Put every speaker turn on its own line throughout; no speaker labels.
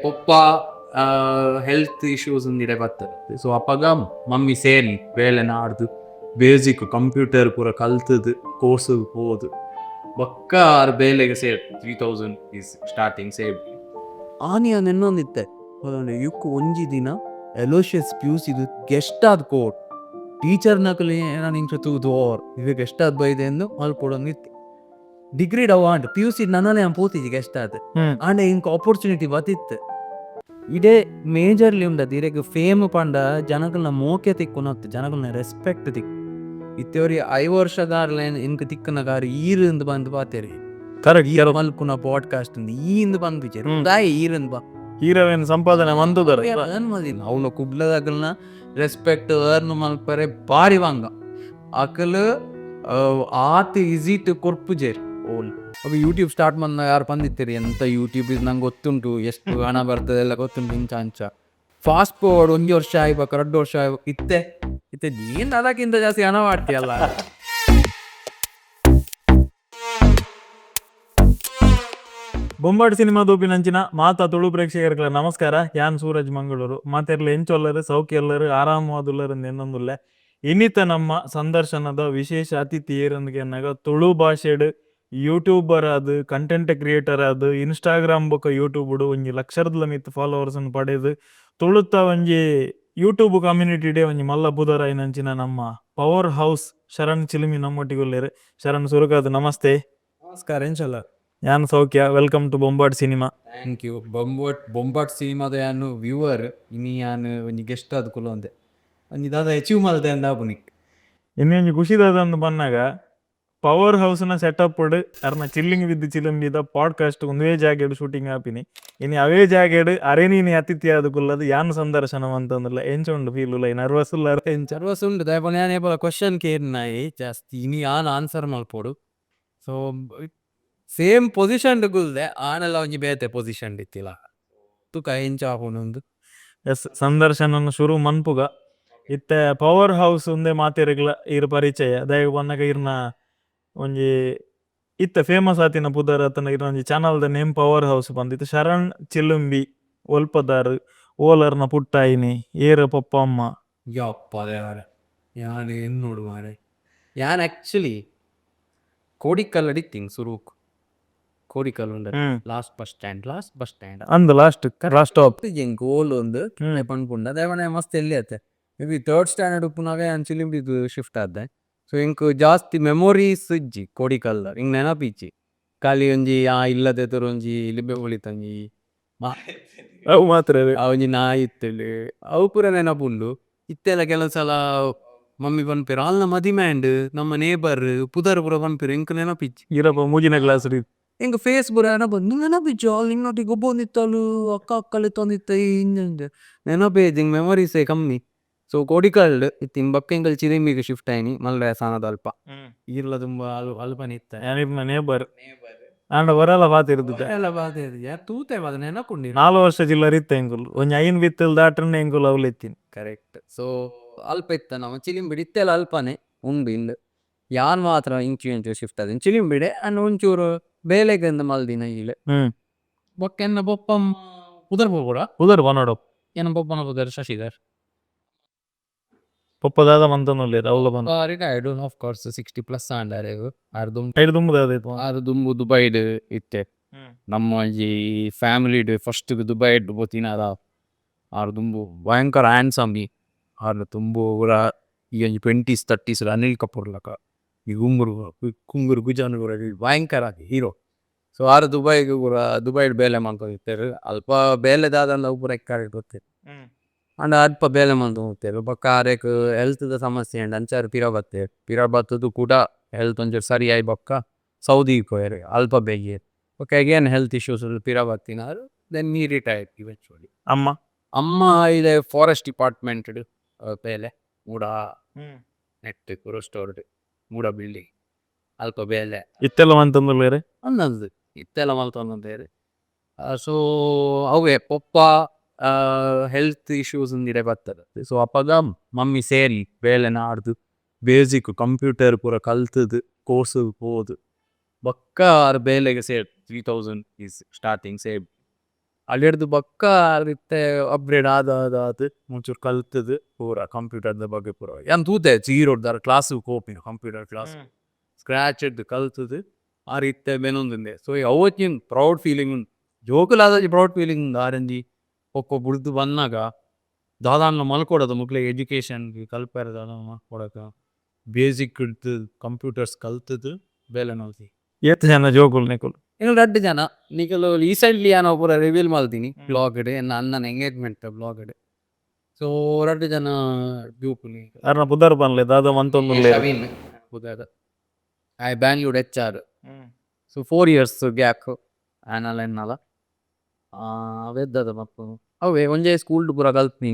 ಪಪ್ಪ health issues ಇಂದಿಡೆ ಬರ್ತದೆ. So ಅಪ್ಪಗ mummy ಸೇರಿ ಬೇಳೆ ನಾಡ್ದು ಬೇಸಿಕ್ ಕಂಪ್ಯೂಟರ್ ಪೂರ ಕಲ್ತದು ಕೋರ್ಸ್ ಹೋದು ಬೊಕ್ಕ ಆರು ಬೇಲೆಗೆ ಸೇರ್ 3000 ಈಸ್ ಸ್ಟಾರ್ಟಿಂಗ್ ಸೇವ್.
ಆನಿಯ ನೆನ್ನೊಂದಿತ್ತೆ ಯುಕ್ ಒಂಜಿ ದಿನ ಎಲೋಶಿಯಸ್ ಪ್ಯೂಸ್ ಇದು ಗೆಸ್ಟ್ ಆದ್ ಕೋಟ್ ಟೀಚರ್ ನಕಲಿ ನಾನು ಇಂಚ ತೂದು ಓರ್ ಇದು ಗೆಸ್ಟ್ ಆದ್ ಬೈದೆ ಎಂದು ಮಲ್ಪೊಡೊಂದಿತ್ತೆ. ಡಿಗ್ರಿ ಡವ್ ಆಂಡ್ ಪಿ ಯು ಸಿ ನನ್ನನೇ ಪೋತಿಜಿ ಗೆಸ್ಟ್ ಆದ್ ಆಂಡ್ ಇಂಕ ಆಪರ್ಚುನಿಟಿ ಬತ್ತಿತ್ತು. ಇದೇ ಮೇಜರ್ಲಿ ಉಂಡ ದಿರೆಗ್ ಫೇಮ್ ಪಂಡ ಜನಗಳನ್ನ ಮೋಕೆ ತಿಕ್ಕುನತ್ತು, ಜನಗಳನ್ನ ರೆಸ್ಪೆಕ್ಟ್ ತಿಕ್ಕು. ಇತ್ತೇವ್ರಿ 5 ವರ್ಷದಾರ್ಲೇನ್ ಇಂಕ ತಿಕ್ಕನ ಗಾರಿ ಈರಿಂದ ಬಂದು ಪಾತೇರಿ
ಕರೆಕ್ಟ್
ಈರ ಮಲ್ಪುನ ಪಾಡ್ಕಾಸ್ಟ್ ಈಂದ ಬಂದು ಬಿಚಾರ ತಾಯಿ ಈರಿಂದ ಬಾ
ಹೀರೋವೇನ್ ಸಂಪಾದನೆ ಮಂದುದರ
ಅವನು ಕುಬ್ಲದಾಗಲ್ನ ರೆಸ್ಪೆಕ್ಟ್ ಅರ್ನ್ ಮಲ್ಪರೆ ಬಾರಿ ವಾಂಗ ಅಕಲ್ ಆತ್ ಇಸಿಟ್ ಕೊರ್ಪು ಜೇರಿ ಓಲ್. ಅವಾಗ ಯೂಟ್ಯೂಬ್ ಸ್ಟಾರ್ಟ್ ಬಂದ ಯಾರು ಬಂದಿತ್ತೀರಿ ಎಂತ ಯೂಟ್ಯೂಬ್ ಇದು ನಂಗೆ ಗೊತ್ತುಂಟು, ಎಷ್ಟು ಹಣ ಬರ್ತದೆ ಎಲ್ಲ ಗೊತ್ತುಂಟು ಇಂಚ ಅಂಚ. ಫಾಸ್ಟ್ ಫಾರ್ವರ್ಡ್ 1 ವರ್ಷ ಆಗ್ಬೇಕು 2 ವರ್ಷ ಆಗ್ಬೇಕು ಇತ್ತೆ ನೀನ್ ಅದಕ್ಕಿಂತ ಜಾಸ್ತಿ ಹಣ ಮಾಡ್ತೀಯಲ್ಲ.
ಬೊಂಬಾಟ್ ಸಿನಿಮಾ ದೂಪಿನಂಚಿನ ಮಾತಾ ತುಳು ಪ್ರೇಕ್ಷಕರಿಗೆ ನಮಸ್ಕಾರ. ಯಾನ್ ಸೂರಜ್ ಮಂಗಳೂರು ಮಾತೆರ್ಲ ಎಂಚೊಲ್ಲರು ಸೌಖ್ಯಲ್ಲರು ಆರಾಮವಾದುಲ್ಲರು ಎನ್ನೊಂದುಲ್ಲೆ. ಇನ್ನಿತ ನಮ್ಮ ಸಂದರ್ಶನದ ವಿಶೇಷ ಅತಿಥಿ ಏರೊಂದಿಗೆ ಎನ್ನಾಗ ತುಳು ಭಾಷೆಡ್ ಯೂಟ್ಯೂಬರ್ ಅದು ಕಂಟೆಂಟ್ ಕ್ರಿಯೇಟರ್ ಅದು ಇನ್ಸ್ಟಾಗ್ರಾಮ್ ಬೊಕ್ಕ ಯೂಟ್ಯೂಬ್ಡು ಒಂಜಿ ಲಕ್ಷದ ಮಿತ್ ಫಾಲೋವರ್ಸ್ ಅನ್ನು ಪಡೆದು ತುಳುತ್ತ ಒಂಜಿ ಯೂಟ್ಯೂಬ್ ಕಮ್ಯುನಿಟಿ ಡೇ ಒಂಜಿ ಮಲ್ಲ ಬುಧರ ನಂಚಿನ ನಮ್ಮ ಪವರ್ ಹೌಸ್ ಶರಣ್ ಚಿಲಿಮಿ ನಮ್ಮೊಟ್ಟಿಗುಲ್ಲೇರು. ಶರಣ್ ಸುರುಕಾದು ನಮಸ್ತೆ.
ನಮಸ್ಕಾರ ಎಂಚಲ್ಲ.
ಯಾನ್ ಸೌಖ್ಯ. Welcome to Bombat cinema.
Thank you. ಬೊಂಬಾಟ್ ಸಿನಿಮಾದ ಯಾನು ವ್ಯೂವರ್ ಇನಿ ಯಾನು ಒಂಜಿ ಗೆಸ್ಟ್ ಆದ್ ಕುಲೊಂದೆ ಒಂಜಿ ದಾದ ಅಚೀವ್ ಮಲ್ದೆ ಅಂದಾಪುನಿಕ್
ಇನ್ನೊಂಜಿ ಖುಷಿದಾದಂದು ಬಂದಾಗ ಪವರ್ ಹೌಸ್ನ ಸೆಟಪ್ ಅರ್ನ ಚಿಲ್ಲಿಂಗ್ ವಿತ್ ಚಿಲಂಬಿದ ಪಾಡ್ಕಾಸ್ಟ್ ಒಂದೇ ಜಾಗೆಡು ಶೂಟಿಂಗ್ ಆಪಿನಿ. ಇನ್ನು ಅವೇ ಜಾಗೆಡು ಅರೆ ನೀನು ಅತಿಥಿ ಆದಕ್ಕುಲ್ಲದು ಯಾನ್ ಸಂದರ್ಶನ ಅಂತಂದಿಲ್ಲ ಎಂಚುಂಡು ಫೀಲ್ ಇಲ್ಲ ನರ್ವಸ್ ಇಲ್ಲ
ನರ್ವಸ್ ಉಂಟು ದಯಪನ ಯಾನ್ ಏಪಲ ಕ್ವಶನ್ ಕೇರ್ನಾಯಿ ಜಾಸ್ತಿ ಇನಿ ಯಾನ್ ಆನ್ಸರ್ ಮಲ್ಪೋಡು. ಸೊ ಸೇಮ್ ಪೊಸಿಷನ್ ಗುಲ್ದೆ ಆನೆಲ್ಲ ಒಂಜಿ ಬೇತೆ ಪೊಸಿಷನ್ ಇತ್ತಿಲ್ಲ ತುಕ ಎಂಚ ಆಪುನೊಂದು.
ಎಸ್ ಸಂದರ್ಶನ ಶುರು ಮನ್ಪುಗ ಇತ್ತೆ ಪವರ್ ಹೌಸ್ ಒಂದೇ ಮಾತಿರಗ್ಲ ಇರ್ ಪರಿಚಯ ದಯ ಬಂದಾಗ ಇರ್ನ ಒಂಜಿ ಇತ್ತ ಫೇಮಸ್ ಆತಿನ ಪುದರ್ ಅತನ ಇರ್ನ ಒಂಜಿ ಚಾನಲ್ದ ನೇಮ್ ಪವರ್ ಹೌಸ್ ಬಂದಿತ್ತು. ಶರಣ್ ಚಿಲುಂಬಿ ಒಲ್ಪದಾರ್ ಓಲರ್ನ ಪುಟ್ಟಾಯಿನಿ ಏರ ಪಪ್ಪ ಅಮ್ಮ
ಯಪ್ಪ ದೇವರ ಯಾನ್ ಏನ್ ನೋಡು ಮಾರೆ. ಯಾನ್ ಆಕ್ಚುಲಿ ಕೋಡಿಕಲ್ಲಡಿ ತಿಂಗ್ ಸುರೂಕ್ ಕೋಡಿಕಲ್ ಉಂಡ ಲಾಸ್ಟ್ ಬಸ್ ಸ್ಟ್ಯಾಂಡ್
ಅಂದ್ ಲಾಸ್ಟ್ ಸ್ಟಾಪ್
ಹೆಂಗ್ ಗೋಲ್ ಒಂದು ಪಂಡ್ಪುಂಡ ದೇವನ ಮಸ್ತ್ ಎಲ್ಲಿ ಆತೆ ಮೇ ಬಿ 3rd ಸ್ಟ್ಯಾಂಡರ್ಡ್ ಉಪ್ಪುನಾಗ ಯಾನ್ ಚಿಲಿಂಬಿದು ಶಿಫ್ಟ್ ಆದ್ದೆ. ಸೊ ಇಂಕ್ ಜಾಸ್ತಿ ಮೆಮೊರೀಸ್ ಇಜ್ಜಿ ಕೋಡಿಕಲ್ದ ಹಿಂಗ್ ನೆನಪಿಜ್ಜಿ ಖಾಲಿ ಒಂಜಿ ಇಲ್ಲದೆ ತೋರ್ ಒಂಜಿ ಲಿಂಬೆ ಉಳಿತಂಜಿ
ಅವು ಮಾತ್ರ
ಒಂಜಿ ನಾಯಿ ಇತ್ತೇಳಿ ಅವು ಪೂರ ನೆನಪುಂಡು. ಇತ್ತೆಲ್ಲ ಕೆಲಸಲ ಮಮ್ಮಿ ಪನ್ಪೇರು ಅಲ್ನ ಮದಿಮ್ಯಾಂಡ್ ನಮ್ಮ ನೇಬರ್ ಪುದರ್ ಪೂರ ಪನ್ಪೇರು ಇಂಕ್ ನೆನಪಿಜ್ಜಿ
ಇರಪ್ಪ ಮೂಜಿನ ಕ್ಲಾಸ್
ಹಿಂಗ ಫೇಸ್ ಬುರ ನೆನಪಿಜ್ಜು ಅಲ್ಲಿ ಇನ್ನೊಟ್ಟಿಗೆ ಗೊಬ್ಬೊಂದಿತ್ತಲು ಅಕ್ಕಲ್ಲಿ ತಂದಿತ್ತ ಹಿಂಜ ನೆನಪೇಜ್ ಹಿಂಗ್ ಮೆಮೊರೀಸೇ ಕಮ್ಮಿ. ಸೊ ಕೋಡಿಕಲ್ಡ್ ಇತ್ತಿನ ಬಕ್ಕ ಹಿಂಗಲ್ ಚಿಲಿಂಬಿಗೆ ಶಿಫ್ಟ್ ಆಯ್ನಿ ಮಲ್ಲೆ ಸಾನದ ಅಲ್ಪ ಇರ್ಲ ತುಂಬಾ ಅಲ್ಪನೆ ಇತ್ತ
ನೇಬರ್ ಆಂಡ ಬರಲ್ಲ ಬಾತಿರ್ದು
ಎಲ್ಲ ಬಾದೆ ತೂತೆ ಬಾದ ನೆನಪುಂಡಿ
4 ವರ್ಷ ಜಿಲ್ಲರ್ ಇತ್ತ ಎಂಕುಲ್ ಒಂಜಿ ಐನ್ ಬಿತ್ತಲ್ ದಾಟ್ರನ್ನ ಎಂಕುಲ್ ಅವ್ಲು ಎತ್ತಿನ
ಕರೆಕ್ಟ್. ಸೊ ಅಲ್ಪ ಇತ್ತ ನಮ್ಮ ಚಿಲಿಂಬಿಡಿ ಇತ್ತೆಲ್ಲ ಅಲ್ಪನೆ ಉಂಡು ಇಲ್ಲ ಯಾನ್ ಮಾತ್ರ ಇಂಚು ಶಿಫ್ಟ್ ಆದ ಚಿಲಿಂಬಿಡೆ ಅನ್ನ ಒಂಚೂರು ಬೇಲೆಗಂದ ಮಲ್ದಿನ ಈಲೆ ಬೊಕ್ಕ ಬೊಪ್ಪಂ ಉದರ್ ಬೋಡ
ಉದರ್ ಬನ್ನೋಡು
ಏನ ಬೊಪ್ಪನ ಬುದರ್ ಶಶಿಧರ್
ಪಪ್ಪದಾದ ಮಂತನೊಲ್ಲೇರು ಅವ್ಲ ಬಂದ
ರಿಟೈರ್ಡ್ ಆಫ್ ಕೋರ್ಸ್ 60+ ಆಂಡಾರೆ
ಐದು
ದುಂಬು ದುಬೈಡ್ ಇತ್ತೆ ನಮ್ಮ ಈ ಫ್ಯಾಮಿಲಿ ಫಸ್ಟ್ ದುಬೈಡ್ ಬೋತಿನಾರ ಆರು ದುಂಬು ಭಯಂಕರ ಹ್ಯಾಂಡ್ಸಮ್ ಆರು ತುಂಬು ಪೂರ ಈ 20s 30s ಅನಿಲ್ ಕಪೂರ್ಲಕ ಈ ಕುಂಗುರು ಗುಜಾನು ಭಯಂಕರ ಹೀರೋ. ಸೊ ಆರು ದುಬೈಗೆ ಪೂರ ದುಬೈಡ್ ಬೇಲೆ ಮಾಡ್ಕೊಂಡಿರ್ತೇವೆ ಅಲ್ಪ ಬೇಲೆದಾದಂದ ಪೂರ ಎಕ್ಕಾರೆ ಗೊತ್ತೇವೆ ಅಂಡ್ ಅಲ್ಪ ಬೇಲೆ ಮಂದು ಹೋಗ್ತೇವೆ ಬೊಕ್ಕ ಆರೇಕ್ ಹೆಲ್ತ್ದ ಸಮಸ್ಯೆ ಅಂಡ್ ಅಂಚಾರು ಪಿರ ಬತ್ತದು ಕೂಡ ಹೆಲ್ತ್ ಒಂಚೂರು ಸರಿ ಆಯ್ ಬೊಕ್ಕ ಸೌದಿ ಕೊಯ್ರೆ ಅಲ್ಪ ಬೇಗೆ ಬೊಕ್ಕ ಅಗೇನ್ ಹೆಲ್ತ್ ಇಶ್ಯೂಸ್ ಪಿರ ಬತ್ತಿನಾರು ದೆನ್ ನೀ ರಿಟೈರ್ಡ್ ಇವೆಂಚುವಲಿ. ಅಮ್ಮ ಇದೆ ಫಾರೆಸ್ಟ್ ಡಿಪಾರ್ಟ್ಮೆಂಟ್ ಬೇಲೆ ಮೂಡ ನೆಟ್ ರೋಸ್ಟೋರ್ಡ್ ಮೂಡ ಬಿಲ್ಡಿಂಗ್ ಅಲ್ಪ ಬೇಲೆ
ಇತ್ತೆಲ್ಲ ಮಂತಂದುಲ್ಲೇರೆ
ಅನ್ನಂದು ಇತ್ತೆಲ್ಲ ಮಲ್ತೊಂದೇರೆ. ಸೊ ಅವೇ ಪಪ್ಪ ಹೆಲ್ತ್ ಇಶ್ಯೂಸ್ ಇಂದಿಡೆ ಬರ್ತದೆ. ಸೊ ಅಪ್ಪಗ ಮಮ್ಮಿ ಸೇರಿ ಬೇಳೆ ನಾಡ್ದು ಬೇಸಿಕ್ ಕಂಪ್ಯೂಟರ್ ಪೂರ ಕಲ್ತದು ಕೋರ್ಸ್ ಹೋದು ಬೊಕ್ಕ ಆರು ಬೇಲೆಗೆ ಸೇರ್ 3000 ಈಸ್ ಸ್ಟಾರ್ಟಿಂಗ್ ಸೇವ್. ಅಲ್ಲಿ ಹಿಡ್ದು ಬಕ್ಕ ಅಲ್ಲಿತ್ತೆ ಅಪ್ಗ್ರೇಡ್ ಆದ ಮುಂಚೂರು ಕಲ್ತದು ಪೂರ ಕಂಪ್ಯೂಟರ್ದ ಬಗ್ಗೆ ಪೂರ ಏನು ತೂತೆ ಜೀರೋಡ್ದಾರ ಕ್ಲಾಸು ಕೋಪಿನ ಕಂಪ್ಯೂಟರ್ ಕ್ಲಾಸ್ ಸ್ಕ್ರಾಚ್ ಹಿಡ್ದು ಕಲ್ತದು ಆ ರೀತಿ ಬೆನೊಂದಿಂದೆ ಸೊ ಅವತ್ತಿನ ಪ್ರೌಡ್ ಫೀಲಿಂಗ್ ಉಂಟು ಜೋಕುಲಾದ ಪ್ರೌಡ್ ಫೀಲಿಂಗ್ ಉಂಡು ಆರಂಜಿ ಒಕ್ಕ ಬುಡ್ದು ಬಂದಾಗ ದಾದಾನ ಮಲ್ಕೊಡೋದು ಮುಕ್ಲೆ ಎಜುಕೇಶನ್ ಕಲ್ಪೆರದ ಮಲ್ಕೊಡಕ ಬೇಸಿಕ್ ಹಿಡ್ದು ಕಂಪ್ಯೂಟರ್ಸ್ ಕಲ್ತದು ಬೇಲೆ ನೋಡ್ತಿ
ಏತ್ ಜನ ಜೋಕುಲ್ ನಿಕುಲ್
ಇನ್ನು 2 ಜನ ನಿಕಲು ರೀಸೆಂಟ್ಲಿ ನಾನು ಪೂರ ರಿವೀಲ್ ಮಾಡ್ತೀನಿ ಬ್ಲಾಗ್ಡ್ ನನ್ನ ಎಂಗೇಜ್ಮೆಂಟ್ ಬ್ಲಾಗ್ಡ್ ಸೊ 2 ಜನ ಗ್ರೂಪ್ಲಿ
ಅರ್ನ ಪುದರ್ ಬನ್ಲೆ ದಾದ ಮಂತೊಂದುಲ್ಲೆ
ಶವೀನ್ ಪುದರ್ ಐ Bangalore HR so 4 years gap ಆನಲ ಎನ್ನಲ ಅವೆದ್ದದ ಮಪ್ಪು ಅವೇ ಒಂಜೇ ಸ್ಕೂಲ್ ಪೂರ ಕಲ್ತ್ನಿ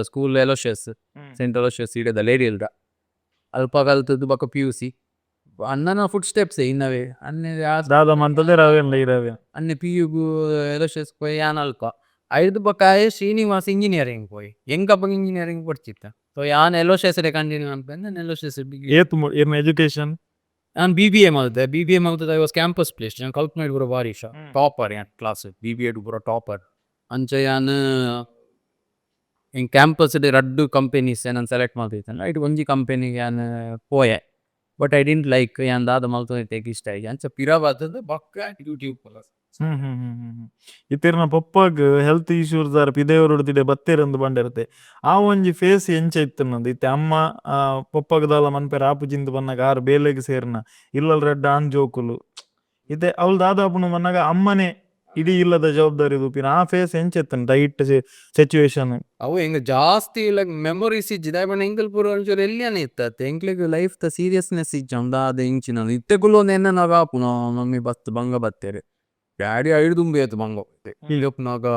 ಸ್ಕೂಲ್ ಎಲೋಶಿಯಸ್ ಸೆಂಟ್ ಎಲೋಶಿಯಸ್ ಇಡದ ಲೇಡಿ ಇಲ್ದ ಅಲ್ಪ ಕಲ್ತದ್ದು ಬಕ್ಕ PUC ಅಣ್ಣನ ಫುಡ್ ಸ್ಟೆಪ್ಸ್ ಇನ್ನವೇ ಅನ್ನೆ
ದಾದ ಮಂತದೆ ರವೆಲ್ಲ ಇರವೆ
ಅನ್ನೆ PU ಎಲೋಶಿಯಸ್ ಪೋಯ್ ಯಾನ್ ಅಲ್ಪ ಐದು ಬಕ್ಕ ಶ್ರೀನಿವಾಸ್ ಇಂಜಿನಿಯರಿಂಗ್ ಪೋಯ್ ಎಂಕಪ್ಪ ಇಂಜಿನಿಯರಿಂಗ್ ಕೊಡ್ತಿತ್ತ ಸೊ ಯಾನ್ ಎಲೋಶಿಯಸ್ ಕಂಟಿನ್ಯೂ ಅನ್ಪಂದ ಎಲೋಶಿಯಸ್
ಏತ್ ಏನ್ ಎಜುಕೇಶನ್
ನಾನು BBA ಮಾಡಿದೆ ಐ ವಾಸ್ ಕ್ಯಾಂಪಸ್ ಪ್ಲೇಸ್ ನಾನು ಕಲ್ತ್ ಮಾಡಿ ಪೂರ ಭಾರಿ ಇಷ್ಟ ಟಾಪರ್ ಯಾನ್ ಕ್ಲಾಸ್ BBA ಪೂರ ಟಾಪರ್ ಅಂಚ ಯಾನ್ ಕ್ಯಾಂಪಸ್ ರಡ್ಡು ಕಂಪೆನೀಸ್ ನಾನು ಸೆಲೆಕ್ಟ್ ಮಾಡ್ತಿದ್ದೆ ಇಟ್ ಒಂಜಿ ಕಂಪೆನಿಗೆ ಯಾನ್ ಪೋಯೆ ಬಟ್ ಐ ಡಿಂಟ್ ಲೈಕ್ ಯಾನ್ ದಾದ ಮಲ್ತೊಂದು ಇಷ್ಟ ಆಗಿ ಅಂಚ ಪಿರಾಬಾದದ್ದು ಬಕ್ಕ ಯೂಟ್ಯೂಬ್
ಇತ್ತಿರ್ನ ಪೊಪ್ಪಗ್ ಹೆಲ್ತ್ ಇಶ್ಯೂಸ್ ದಾರ ಪಿದೇವರು ಹೊಡ್ತಿಡೆ ಬತ್ತೇರಂದು ಬಂಡಿರುತ್ತೆ ಆ ಒಂಜಿ ಫೇಸ್ ಎಂಚ ಇತ್ತನ್ನದು ಇತ್ತೆ ಅಮ್ಮ ಪೊಪ್ಪಗ್ ದಾಲ ಮನ್ಪೆರ ಆಪುಜಿಂದು ಬನ್ನಾಗ ಆರು ಬೇಲೆಗ್ ಸೇರ್ನ ಇಲ್ಲಲ್ ರೆಡ್ಡ ಆನ್ ಜೋಕುಲು ಇತ್ತೆ ಅವ್ಳು ದಾದಾಪುನು ಬನ್ನಾಗ ಅಮ್ಮನೆ ಇಡೀ ಇಲ್ಲದ ಜವಾಬ್ದಾರಿ ದೂಪಿನ ಆ ಫೇಸ್ ಎಂಚ ಇತ್ತನ ಡೈಟ್ ಸಿಚುವೇಶನ್
ಅವು ಹೆಂಗ ಜಾಸ್ತಿ ಲೈಕ್ ಮೆಮೊರೀಸ್ ಇಜ್ಜಿದ ಬಣ್ಣ ಎಂಕಲ್ ಪೂರ ಒಂಚೂರು ಎಲ್ಲಿಯಾನೆ ಇತ್ತತ್ತೆ ಎಂಕ್ಲಿಗೆ ಲೈಫ್ ದ ಸೀರಿಯಸ್ನೆಸ್ ಇಜ್ಜಂದ ಅದು ಇಂಚಿನ ಇತ್ತೆಗುಲು ನೆನ್ನ ನಾಗ ಆಪುನ ಮಮ್ಮಿ ಬತ್ತು ಬಂಗ ಬತ್ತೇರಿ ಡ್ಯಾಡಿ ಐದು ತುಂಬಿ ಆಯ್ತು ಬಂಗ ಇಲ್ಲಪ್ನಾಗ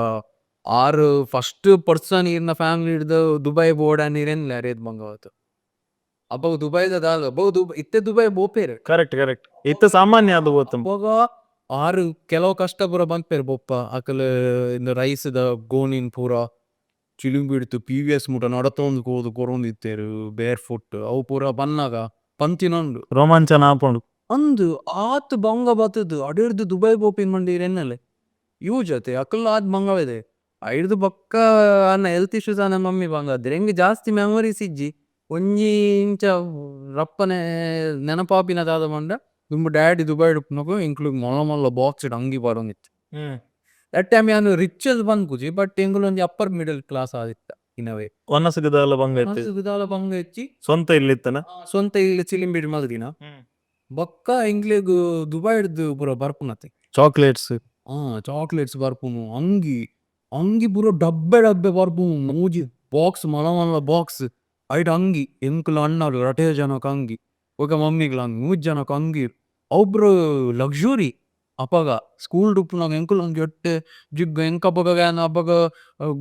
ಆರು ಫಸ್ಟ್ ಪರ್ಸನ್ ಇರ್ನ ಫ್ಯಾಮಿಲಿ ಹಿಡ್ದು ದುಬೈ ಬೋರ್ಡ್ ನೀರೇನಿಲ್ಲ ರೇತ್ ಬಂಗ ಆಯ್ತು ಅಬ್ಬ ದುಬೈದ ದಾಲ್ ದುಬೈ ಇತ್ತೆ ದುಬೈ ಬೋಪೇರು
ಕರೆಕ್ಟ್ ಇತ್ತ ಸಾಮಾನ್ಯ ಅದು ಗೊತ್ತ
ಅವಾಗ ಆರು ಕೆಲವು ಕಷ್ಟ ಪೂರ ಬಂದ್ಪೇರು ಬೊಪ್ಪ ಅಕಲ್ ಇನ್ನು ರೈಸ್ದ ಗೋಣಿನ್ ಪೂರ ಚಿಲಿಂಬಿ ಹಿಡಿತು PVS ಮುಟ ನಡತೊಂದು ಕೋದು ಕೊರೊಂದಿತ್ತೇರು ಬೇರ್ ಫುಟ್ ಅವು ಪೂರ ಬನ್ನಾಗ ಪಂತಿನೊಂದು
ರೋಮಾಂಚನ ಆಪುಂಡು
ಅಂದು ಆತ್ ಬಂಗ ಬತ್ತದು ಅಡಿರ್ದು ದುಬೈ ಬೋಪಿನ್ ಮಂಡಿ ಎನ್ನಲೆ ಯೂಜ್ ಅತೆ ಅಕಲ್ ಆದ್ ಬಂಗವಿದೆ ಐಡ್ದು ಬಕ್ಕ ಅನ್ನ ಹೆಲ್ತ್ ಇಶ್ಯೂಸ್ ಅನ್ನ ಮಮ್ಮಿ ಬಂಗದ್ರೆ ಹೆಂಗೆ ಜಾಸ್ತಿ ಮೆಮೊರೀಸ್ ಇಜ್ಜಿ ಒಂಜಿ ಇಂಚ ರಪ್ಪನೆ ನೆನಪಾಪಿನ ದಾದ ಮಂಡ ತುಂಬ ಡ್ಯಾಡಿ ದುಬೈ ಡುಪ್ನಗು ಇಂಕ್ಲೂಡ್ ಮೊಲ್ಲ ಬಾಕ್ಸ್ ಇಡ್ ಅಂಗಿ ಬರೋಂಗಿತ್ತು ದಟ್ ಟೈಮ್ ಯಾನು ರಿಚ್ ಅದು ಬಂದ್ಕುಜಿ ಬಟ್ ಎಂಗುಲು ಒಂಜಿ ಅಪ್ಪರ್ ಮಿಡಲ್ ಕ್ಲಾಸ್ ಆದಿತ್ತ ಇನವೇ
ಒನ್ನಸಗದಾಲ ಬಂಗ
ವಿಧಾಲ ಬಂಗ ಹೆಚ್ಚಿ
ಸ್ವಂತ ಇಲ್ಲಿತ್ತನ
ಸ್ವಂತ ಇಲ್ಲಿ ಚಿಲಿಂಬಿಡ್ ಮಲ್ದಿನ ಬೊಕ್ಕ ಇಂಗ್ಲಿಗ್ ದುಬೈ ಹಿಡ್ದು ಪೂರ ಬರ್ಪುನತ್ತೆ
ಚಾಕ್ಲೇಟ್ಸ್
ಚಾಕ್ಲೇಟ್ಸ್ ಬರ್ಪುನು ಅಂಗಿ ಪೂರ ಡಬ್ಬೆ ಬರ್ಪುನು ಮೂಜಿ ಬಾಕ್ಸ್ ಮಲ ಬಾಕ್ಸ್ ಐಟ್ ಅಂಗಿ ಎಂಕುಲ ಅಣ್ಣರು ರಟೇ ಜನಕ್ ಅಂಗಿ ಒಗ ಮಮ್ಮಿಗ್ಲ ಅಂಗಿ 3 ಜನಕ್ ಅಂಗಿ ಒಬ್ರು ಲಕ್ಸುರಿ ಅಪಗ ಸ್ಕೂಲ್ ಡುಪ್ಪುನಾಗ ಎಂಕುಲ್ ಅಂಗಿ ಒಟ್ಟೆ ಜಿಗ್ ಎಂಕಪ್ಪಗ ಅಪ್ಪಗ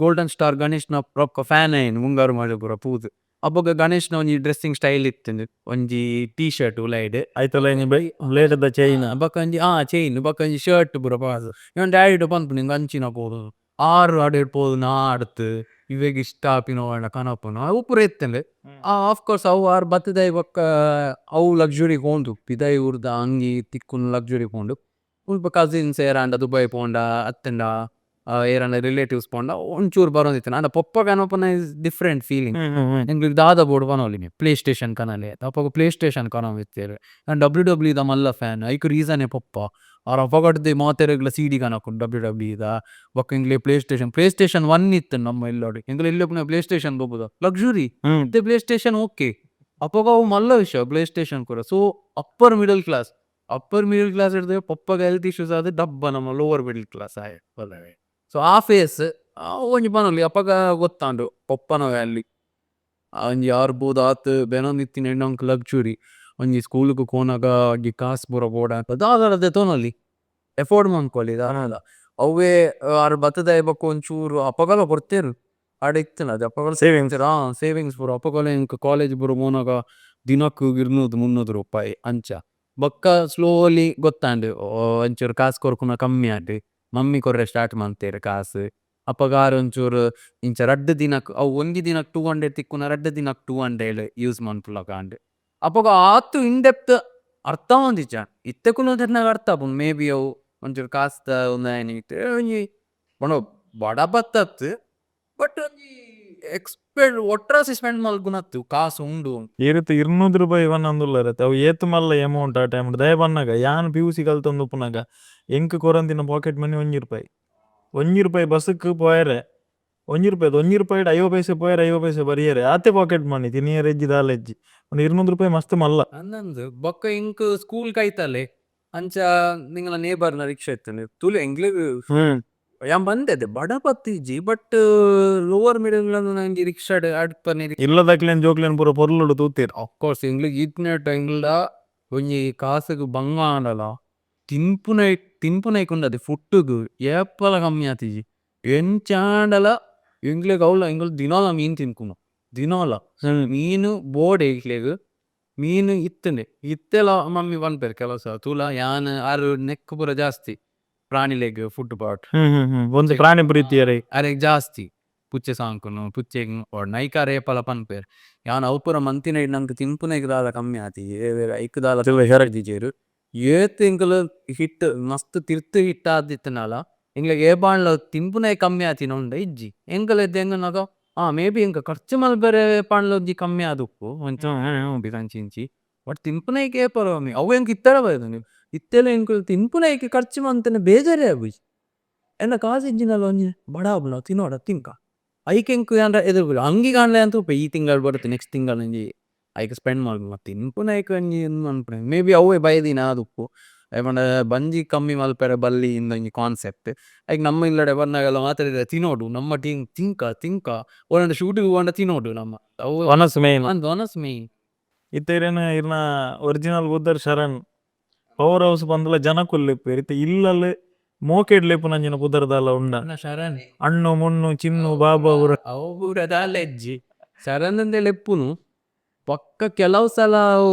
ಗೋಲ್ಡನ್ ಸ್ಟಾರ್ ಗಣೇಶ್ನ ರೊಕ್ಕ ಫ್ಯಾನ್ ಏನು ಮುಂಗಾರು ಮಾಡಿ ಪೂರ ಪೂದು ಅಪ್ಪಗ ಗಣೇಶ್ನ ಒಂಜಿ ಡ್ರೆಸ್ಸಿಂಗ್ ಸ್ಟೈಲ್ ಇತ್ತು ಒಂಜಿ ಟೀ ಶರ್ಟ್ ಉಲೈಡ್
ಆಯ್ತಲ್ಲ ಬೈ ಲೇಟದ ಚೈನ್
ಬಕ್ಕಂಜಿ ಚೈನ್ ಬಕ್ಕಂಜಿ ಶರ್ಟ್ ಪೂರ ಪಾಸ್ ಇವನ್ ಡ್ಯಾಡಿ ಪಂಪು ನಿಂಗೆ ಅಂಚಿನ ಪೋದು ಆರು ಆಡಿರ್ಬೋದು ನಾ ಆಡ್ತು ಇವಾಗ ಇಷ್ಟ ಆಪಿನೋಣ ಕನಪನ ಅವು ಪೂರ ಎತ್ತಂಡೆ ಆಫ್ಕೋರ್ಸ್ ಅವು ಆರು ಬತ್ತದೈ ಬೊಕ್ಕ ಅವು ಲಕ್ಸುರಿ ಕೊಂಡು ಪಿದೈ ಊರ್ದ ಅಂಗಿ ತಿಕ್ಕುನ್ ಲಕ್ಸುರಿ ಕೊಂಡು ಉಲ್ಪ ಕಸಿನ್ಸ್ ಏರಾಂಡ ದುಬೈ ಪೋಂಡ ಅತ್ತಂಡ ಏರಾಂಡ ರಿಲೇಟಿವ್ಸ್ ಪೋಂಡ ಒಂಚೂರು ಬರೋದಿತ್ತು ಅಂಡ ಪೊಪ್ಪ ಕನಪನ ಇಸ್ ಡಿಫ್ರೆಂಟ್ ಫೀಲಿಂಗ್ ಎಂಗ್ಲಿಗೆ ದಾದ ಬೋರ್ಡ್ ಬನೋಲಿ ಪ್ಲೇ ಸ್ಟೇಷನ್ ಕನಲೆ ಅಪ್ಪ ಪ್ಲೇ ಸ್ಟೇಷನ್ ಕನವಿತ್ತೇರು ನಾನು WWE ದ ಮಲ್ಲ ಫ್ಯಾನ್ ಐಕ್ ರೀಸನೇ ಪೊಪ್ಪ ಅವ್ರ ಅಪಗಡ್ದೆ ಮಾತೆರೆಗ್ಲ CD ಕನಕೊಂಡು WWE ದ ಬೊಕ್ಕ ಇಂಗ್ಲೇ ಪ್ಲೇ ಸ್ಟೇಷನ್ 1 ಇತ್ತು ನಮ್ಮ ಎಲ್ಲೋಡಿ ಎಂಗ್ಲ ಇಲ್ಲೊಬ್ಬನ ಪ್ಲೇ ಸ್ಟೇಷನ್ ಬೋಬುದ ಲಕ್ಸುರಿ ಪ್ಲೇ ಸ್ಟೇಷನ್ ಓಕೆ ಅಪ್ಪಗ ಅವು ಮಲ್ಲ ವಿಷಯ ಪ್ಲೇ ಸ್ಟೇಷನ್ ಕೂಡ ಸೊ ಅಪ್ಪರ್ ಮಿಡಲ್ ಕ್ಲಾಸ್ ಹಿಡಿದ್ರೆ ಪಪ್ಪಗ ಹೆಲ್ತ್ ಇಶ್ಯೂಸ್ ಆದ್ರೆ ಡಬ್ಬ ನಮ್ಮ ಲೋವರ್ ಮಿಡಲ್ ಕ್ಲಾಸ್ ಆಯ ಸೊ ಆ ಫೇಸ್ ಒಂಜಿ ಬನಲಿ ಅಪ್ಪಗ ಗೊತ್ತಾಂಡು ಪಪ್ಪನ ಅಲ್ಲಿ ಒಂಜಿ ಆರ್ಬೋದು ಆತು ಬೆನೊಂದಿತ್ತಿನ ಹೆಣ್ಣೊಂಕ್ ಲಕ್ಸುರಿ ಒಂಜಿ ಸ್ಕೂಲ್ಗೆ ಕೋನಾಗ ಒಂಜಿ ಕಾಸು ಪೂರ ಬೋಡ ದಾದರದೆ ತೋನಲ್ಲಿ ಎಫೋರ್ಡ್ ಮಾಡ್ಕೊಳ್ಳಿ ದಾನದ ಅವೇ ಆರು ಬತ್ತದ ಬಕ್ಕ ಒಂಚೂರು ಅಪಗಲ ಕೊಡ್ತೇರು ಆಡ ಇತ್ತನ ಅದು ಅಪಗಲ ಸೇವಿಂಗ್ಸ್ ಪೂರ ಅಪಗಲ ಇಂಕ ಕಾಲೇಜ್ ಪೂರ ಮೋನಾಗ ದಿನಕ್ಕೂ 200-300 ರೂಪಾಯಿ ಅಂಚ ಬೊಕ್ಕ ಸ್ಲೋಲಿ ಗೊತ್ತಾಂಡು ಒಂಚೂರು ಕಾಸು ಕೊರ್ಕುನ ಕಮ್ಮಿ ಆಡು ಮಮ್ಮಿ ಕೊರ್ರೆ ಸ್ಟಾರ್ಟ್ ಮಾಡ್ತೇರು ಕಾಸು ಅಪ್ಪಗಾರ ಒಂಚೂರು ಇಂಚ 2 ದಿನಕ್ಕೆ ಅವು ಒಂಜಿ ದಿನಕ್ಕೆ 200 ತಿಕ್ಕುನ 2 ದಿನಕ್ಕೆ 200 ಯೂಸ್ ಮಾಡ್ಪುಲ್ಲ ಕಾಂಡು ಅಪ್ಪಗ ಆತು ಇನ್ ಡೆಪ್ತ್ ಅರ್ಥ ಹೊಂದಿಚ್ಚ ಇತ್ತೆ ಕುಲೋದನ್ನಾಗ ಅರ್ಥ ಆಪುಂಡು ಮೇ ಬಿ ಅವು ಒಂಚೂರು ಕಾಸ್ತ ಒಂಜಿ ಬಣ ಬಡ ಬತ್ತತ್ತು ಬಟ್ ಎಕ್ಸ್ಪೆಕ್ಟ್ ಒಟ್ರಾಸಿ ಸ್ಪೆಂಡ್ ಮಲ್ಗುನತ್ತು ಕಾಸು ಉಂಡು.
ಈ ರೀತಿ 200 ರೂಪಾಯಿ ಒಂದೊಂದುಲ್ಲರತ್ತೆ ಅವು ಏತ್ ಮಲ್ಲ ಅಮೌಂಟ್ ಆ ಟೈಮ್ ದಯ ಬನ್ನಾಗ ಯಾನ್ PUC ಕಲ್ತೊಂದು ಉಪ್ಪುನಾಗ ಎಂಕ್ ಕೊರಂದಿನ ಪಾಕೆಟ್ ಮನಿ 1 ರೂಪಾಯಿ 1 ರೂಪಾಯಿ ಬಸ್ಕ್ ಪೋಯರೆ 1 ರೂಪಾಯಿ 1 ರೂಪಾಯಿ 50 ಪೈಸೆ ಪೋಯರೆ 50 ಪೈಸೆ ಬರಿಯರೆ ಆತೆ ಪಾಕೆಟ್ ಮನಿ ತಿನಿಯರ್ ಎಜ್ಜಿ ದಾಲ ಎಜ್ಜಿ ಒಂದು 200 ರೂಪಾಯಿ ಮಸ್ತ್ ಮಲ್ಲ.
ಅನ್ನಂದು ಬೊಕ್ಕ ಇಂಕ್ ಸ್ಕೂಲ್ ಕೈತಲೆ ಅಂಚ ನಿಂಗಳ ನೇಬರ್ನ ರಿಕ್ಷಾ ಇತ್ತನೆ ತುಳು ಎಂಗ್ಲಿಗ್ ಯಾನ್ ಬಂದೆದೆ ಬಡ ಪತ್ತಿಜಿ ಬಟ್ ಲೋವರ್ ಮಿಡಲ್ ನಂಗೆ ರಿಕ್ಷಾ ಅಡ್ಪನೆ
ಇಲ್ಲದಕ್ಲೇನ್ ಜೋಕ್ಲೇನ್ ಪೂರ ಪೊರ್ಲುಡು ತೂತೀರ್.
ಅಫ್ಕೋರ್ಸ್ ಎಂಗ್ಲಿಗ್ ಈತ್ನೆ ಟೈಮ್ಲ ಒಂಜಿ ಕಾಸುಗು ಬಂಗಾಂಡಲ ತಿನ್ಪುನೈಕುಂಡದೆ ಫುಟ್ಟುಗು ಏಪಲ ಕಮ್ಮಿ ಆತಿಜಿ ಎಂಚಾಂಡಲ ಎಂಗ್ಲಿಗ್ ಅವಳ ಎಂಗ್ಲ ದಿನಾಲ ಮೀನ್ ತಿನ್ಕುನು ದಿನಾಲ ಮೀನು ಬೋರ್ಡ್ ಎಂಗ್ಲಿಗ್ ಮೀನು ಇತ್ತೆಲ ಮಮ್ಮಿ ಬಂದ್ಪೇರು ಕೆಲಸ ತುಲ ಯಾನ್ ಆರು ನೆಕ್ ಪೂರ ಜಾಸ್ತಿ ಪ್ರಾಣಿಲೆಗ್ ಫುಡ್ ಪಾಟ್
ಒಂದು ಪ್ರಾಣಿ ಪ್ರೀತಿಯರೇ
ಅರೆಗ್ ಜಾಸ್ತಿ ಪುಚ್ಚೆ ಸಾಂಕುನು ಪುಚ್ಚೆ ನೈಕಾರ ಏಪಲ ಪನ್ಪೇರು ಯಾನ್ ಅವು ಪೂರ ಮಂತಿನ ನಂಗೆ ತಿನ್ಪುನೈಕ್ ದಾಲ ಕಮ್ಮಿ ಆತಿ ಐಕ್ ದಾಲ ಹೆರದಿಜೇರು ಏತ್ ಎಂಕಲ್ ಹಿಟ್ ಮಸ್ತ್ ತಿರ್ತು ಹಿಟ್ ಆದಿತ್ತನಲ ಎಂಗ್ಲಿಗೆ ಏ ಬಾಣ್ಲ ತಿನ್ಪುನೈ ಕಮ್ಮಿ ಆತಿನ ಉಂಡ ಇಜ್ಜಿ ಎಂಕಲ್ ಎದ್ದು ಎಂಗನಾಗ ಮೇ ಬಿ ಎಂಕ ಖರ್ಚು ಮಲ್ಬೇರೆ ಪಾಣ್ಲ ಒಂಜಿ ಕಮ್ಮಿ ಆದುಪ್ಪು ಒಂಚ ಬಿರಂಚಿಂಚಿ ಬಟ್ ತಿನ್ಪುನೈಕ್ ಏಪಲ ಕಮ್ಮಿ ಅವು ಎಂಕ್ ಇತ್ತರ ಬೈದು ನೀವು ಇತ್ತೆಲ್ಲ ಎಂಕಲ್ ತಿನ್ಪುನೈಕ್ ಖರ್ಚು ಮಂತನೆ ಬೇಜಾರೇ ಆಗುಜಿ ಎನ್ನ ಕಾಸಿಜ್ಜಿನಲ್ಲ ಒಂಜಿ ಬಡ ಆಪುನ ತಿನ್ನೋಡ ತಿನ್ಕ ಐಕೆ ಎಂಕ್ ಯಾನ್ರ ಎದುರು ಅಂಗಿ ಕಾಣ್ಲೆ ಅಂತ ಈ ತಿಂಗಳು ಬರುತ್ತೆ ನೆಕ್ಸ್ಟ್ ತಿಂಗಳು ಒಂಜಿ ಐಕೆ ಸ್ಪೆಂಡ್ ಮಾಡ್ಬೋದು ಮತ್ತೆ ತಿನ್ಪುನೈಕ್ ಒಂಜಿ ಅನ್ಪುನೆ ಮೇ ಬಿ ಅವೇ ಬೈದಿನ ಆದುಪ್ಪು ಏಪಂಡ ಬಂಜಿ ಕಮ್ಮಿ ಮಲ್ಪೆರೆ ಬಲ್ಲಿ ಇಂದ ಒಂಜಿ ಕಾನ್ಸೆಪ್ಟ್ ಐಕ್ ನಮ್ಮ ಇಲ್ಲಡೆ ಬಂದಾಗೆಲ್ಲ ಮಾತಾಡಿದ್ರೆ ತಿನ್ನೋಡು ನಮ್ಮ ಟೀಮ್ ತಿಂಕ ಒಂದೊಂದು ಶೂಟಿಗೆ ಹೋಗೊಂಡ ತಿನ್ನೋಡು ನಮ್ಮ ಅವು
ಒನಸ್ ಮೇನ್
ಒನಸ್ ಮೇನ್
ಇತ್ತೇರೇನ ಇರ್ನ ಒರಿಜಿನಲ್ ಬುದ್ಧರ್ ಶರಣ್ ಪವರ್ ಹೌಸ್ ಬಂದಲ ಜನ ಕೊಲ್ಲಿಪ್ಪೇರ್ ಇತ್ತ ಇಲ್ಲಲ್ಲಿ ಮೋಕೆಡ್ಲೆಪ್ಪು ನಂಜಿನ ಬುದ್ಧರದಲ್ಲ ಉಂಡ
ಶರಣ್
ಅಣ್ಣು ಮುಣ್ಣು ಚಿನ್ನು ಬಾಬಾ ಊರ
ಅವು ಪೂರದಾಲ ಎಜ್ಜಿ ಶರಣಂದೆ ಲೆಪ್ಪುನು ಪಕ್ಕ ಕೆಲವು ಸಲ ಅವು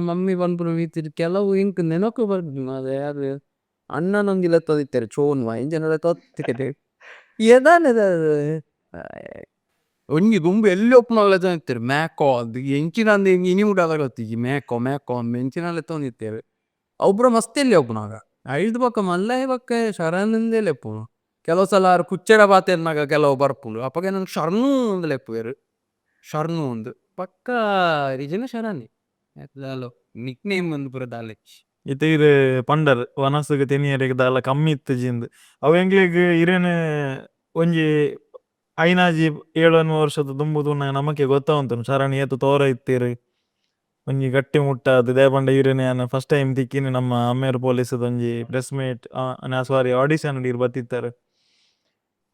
ಮಮ್ಮಿ ಬಂದ್ಪುರು ಮೀತಿರು ಕೆಲವು ಇಂಕ್ ನೆನಕು ಬರ್ದು ಅದೇ ಯಾರು ಅಣ್ಣನೊಂದಿಲ್ಲ ತೊದಿತ್ತಾರೆ ಚೋನ್ವ ಇಂಜನೆಲ್ಲ ತೊತ್ತಿದೆ ಎದಾನೆದ ಒಂಜಿ ಗುಂಬು ಎಲ್ಲಿ ಒಪ್ಪನಲ್ಲ ತಂದಿತ್ತೇವೆ ಮ್ಯಾಕೋ ಅದು ಎಂಚಿನಂದು ಹಿಂಗೆ ಇನಿ ಮುಟಾದ ಗೊತ್ತಿಜಿ ಮ್ಯಾಕೋ ಎಂಚಿನಲ್ಲೇ ತೊಂದಿತ್ತೇವೆ ಒಬ್ರ ಮಸ್ತೆಲ್ಲಿ ಒಪ್ಪನಾಗ ಐದು ಪಕ್ಕ ಮಲ್ಲ ಪಕ್ಕ ಶರಣಂದೇ ಲೆಪ್ಪುನು ಕೆಲವು ಸಲ ಆರು ಕುಚ್ಚೆಡ ಬಾತೆರ್ನಾಗ ಕೆಲವು ಬರ್ಪುಂಡು ಅಪ್ಪಗೆ ನಂಗೆ ಶರ್ನು ಒಂದು ಲೆಪ್ಪುವೇರು ಶರ್ನು ಒಂದು ಪಕ್ಕ ರಿಜನ ಶರಣಿ ನಿಕ್ ನೇಮ್ ಒಂದು ಪೂರ ದಾಲೆ
ಇತ್ತ ಇರು ಪಂಡರ್ ವನಸ್ಸುಗೆ ತೆನಿಯರಿಗೆ ದಾಲ ಕಮ್ಮಿ ಇತ್ತು ಜಿಂದು ಅವು ಎಂಗ್ಲಿಗೆ ಇರೇನು ಒಂಜಿ ಐನಾಜಿ 7 ವರ್ಷದ ದುಂಬುದು ನಮಕ್ಕೆ ಗೊತ್ತಾವಂತನು ಶರಣ್ ಏತು ತೋರ ಇತ್ತೀರಿ ಒಂಜಿ ಗಟ್ಟಿ ಮುಟ್ಟ ಅದು ದೇಪಂಡ ಇರೇನೆ ಫಸ್ಟ್ ಟೈಮ್ ತಿಕ್ಕಿನಿ ನಮ್ಮ ಅಮ್ಮೇರು ಪೊಲೀಸದ ಒಂಜಿ ಪ್ರೆಸ್ ಮೀಟ್ ಸಾರಿ ಆಡಿಷನ್ ಇರ್ ಬತ್ತಿತ್ತಾರೆ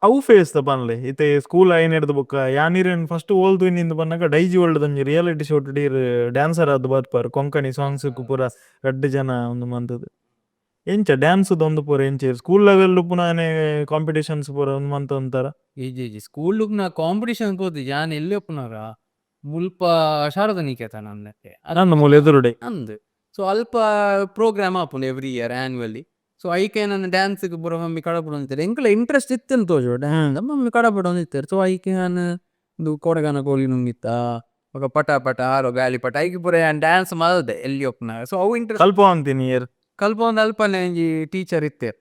ಅವು ಫೇಸ್ ದ ಪನ್ಲೆ ಇತ್ತೆ ಸ್ಕೂಲ್ ಐನ್ ಹಿಡ್ದು ಬುಕ್ಕ ಯಾನಿರೇನ್ ಫಸ್ಟ್ ಓಲ್ದು ನಿಂದ ಬಂದಾಗ ಡೈಜಿ ಒಳ್ದೊಂಜಿ ರಿಯಾಲಿಟಿ ಶೋ ಡೀರ್ ಡ್ಯಾನ್ಸರ್ ಅದು ಬರ್ಪಾರು ಕೊಂಕಣಿ ಸಾಂಗ್ಸ್ ಪೂರ 2 ಜನ ಒಂದು ಮಂತದ್ದು ಎಂಚ ಡ್ಯಾನ್ಸ್ ಒಂದು ಪೂರ ಎಂಚ ಸ್ಕೂಲ್ ಲೆವೆಲ್ ಪುನಾನೆ ಕಾಂಪಿಟೇಷನ್ಸ್ ಪೂರ ಒಂದು ಮಂತ್ ಅಂತಾರ
ಈಜಿ ಸ್ಕೂಲ್ ನಾ ಕಾಂಪಿಟೇಷನ್ ಹೋದ್ ಯಾನ್ ಎಲ್ಲಿ ಒಪ್ಪನಾರ ಮುಲ್ಪ ಶಾರದಾ ನಿಕೇತನ ಅನ್ನಕ್ಕೆ
ನಂದು ಮೂಲ ಎದುರುಡೆ
ಅಂದ್ ಸೊ ಅಲ್ಪ ಪ್ರೋಗ್ರಾಮ್ ಆಪುಂಡು ಎವ್ರಿ ಇಯರ್ ಆನ್ಯುವಲಿ ಸೊ ಐಕೆ ನನ್ನ ಡ್ಯಾನ್ಸ್ಗೆ ಪೂರ ಮಮ್ಮಿ ಕಡಪಡು ಅಂತಾರೆ ಎಂಕಲ ಇಂಟ್ರೆಸ್ಟ್ ಇತ್ತು ತೋಜು ಡ್ಯಾನ್ಸ್ ಮಮ್ಮಿ ಕಡಪಡು ಅಂದಿರ್ತಾರೆ ಸೊ ಐಕೆ ನಾನು ಇದು ಕೊಡಗನ ಕೋಳಿ ನುಂಗಿತ್ತ ఒక ಪಟ ಆರೋ ಗಾಳಿ ಪಟ ಐಕೆ ಪೂರ ಡ್ಯಾನ್ಸ್ ಮಾಡದೆ ಎಲ್ಲಿ ಒಪ್ಪನಾಗ ಸೊ ಅವು ಇಂಟ್ರೆಸ್ಟ್
ಕಲ್ಪ ಅಂತೀನಿ
ಕಲ್ಪ ಒಂದು ಅಲ್ಪನೆ ಒಂಜಿ ಟೀಚರ್ ಇತ್ತೆ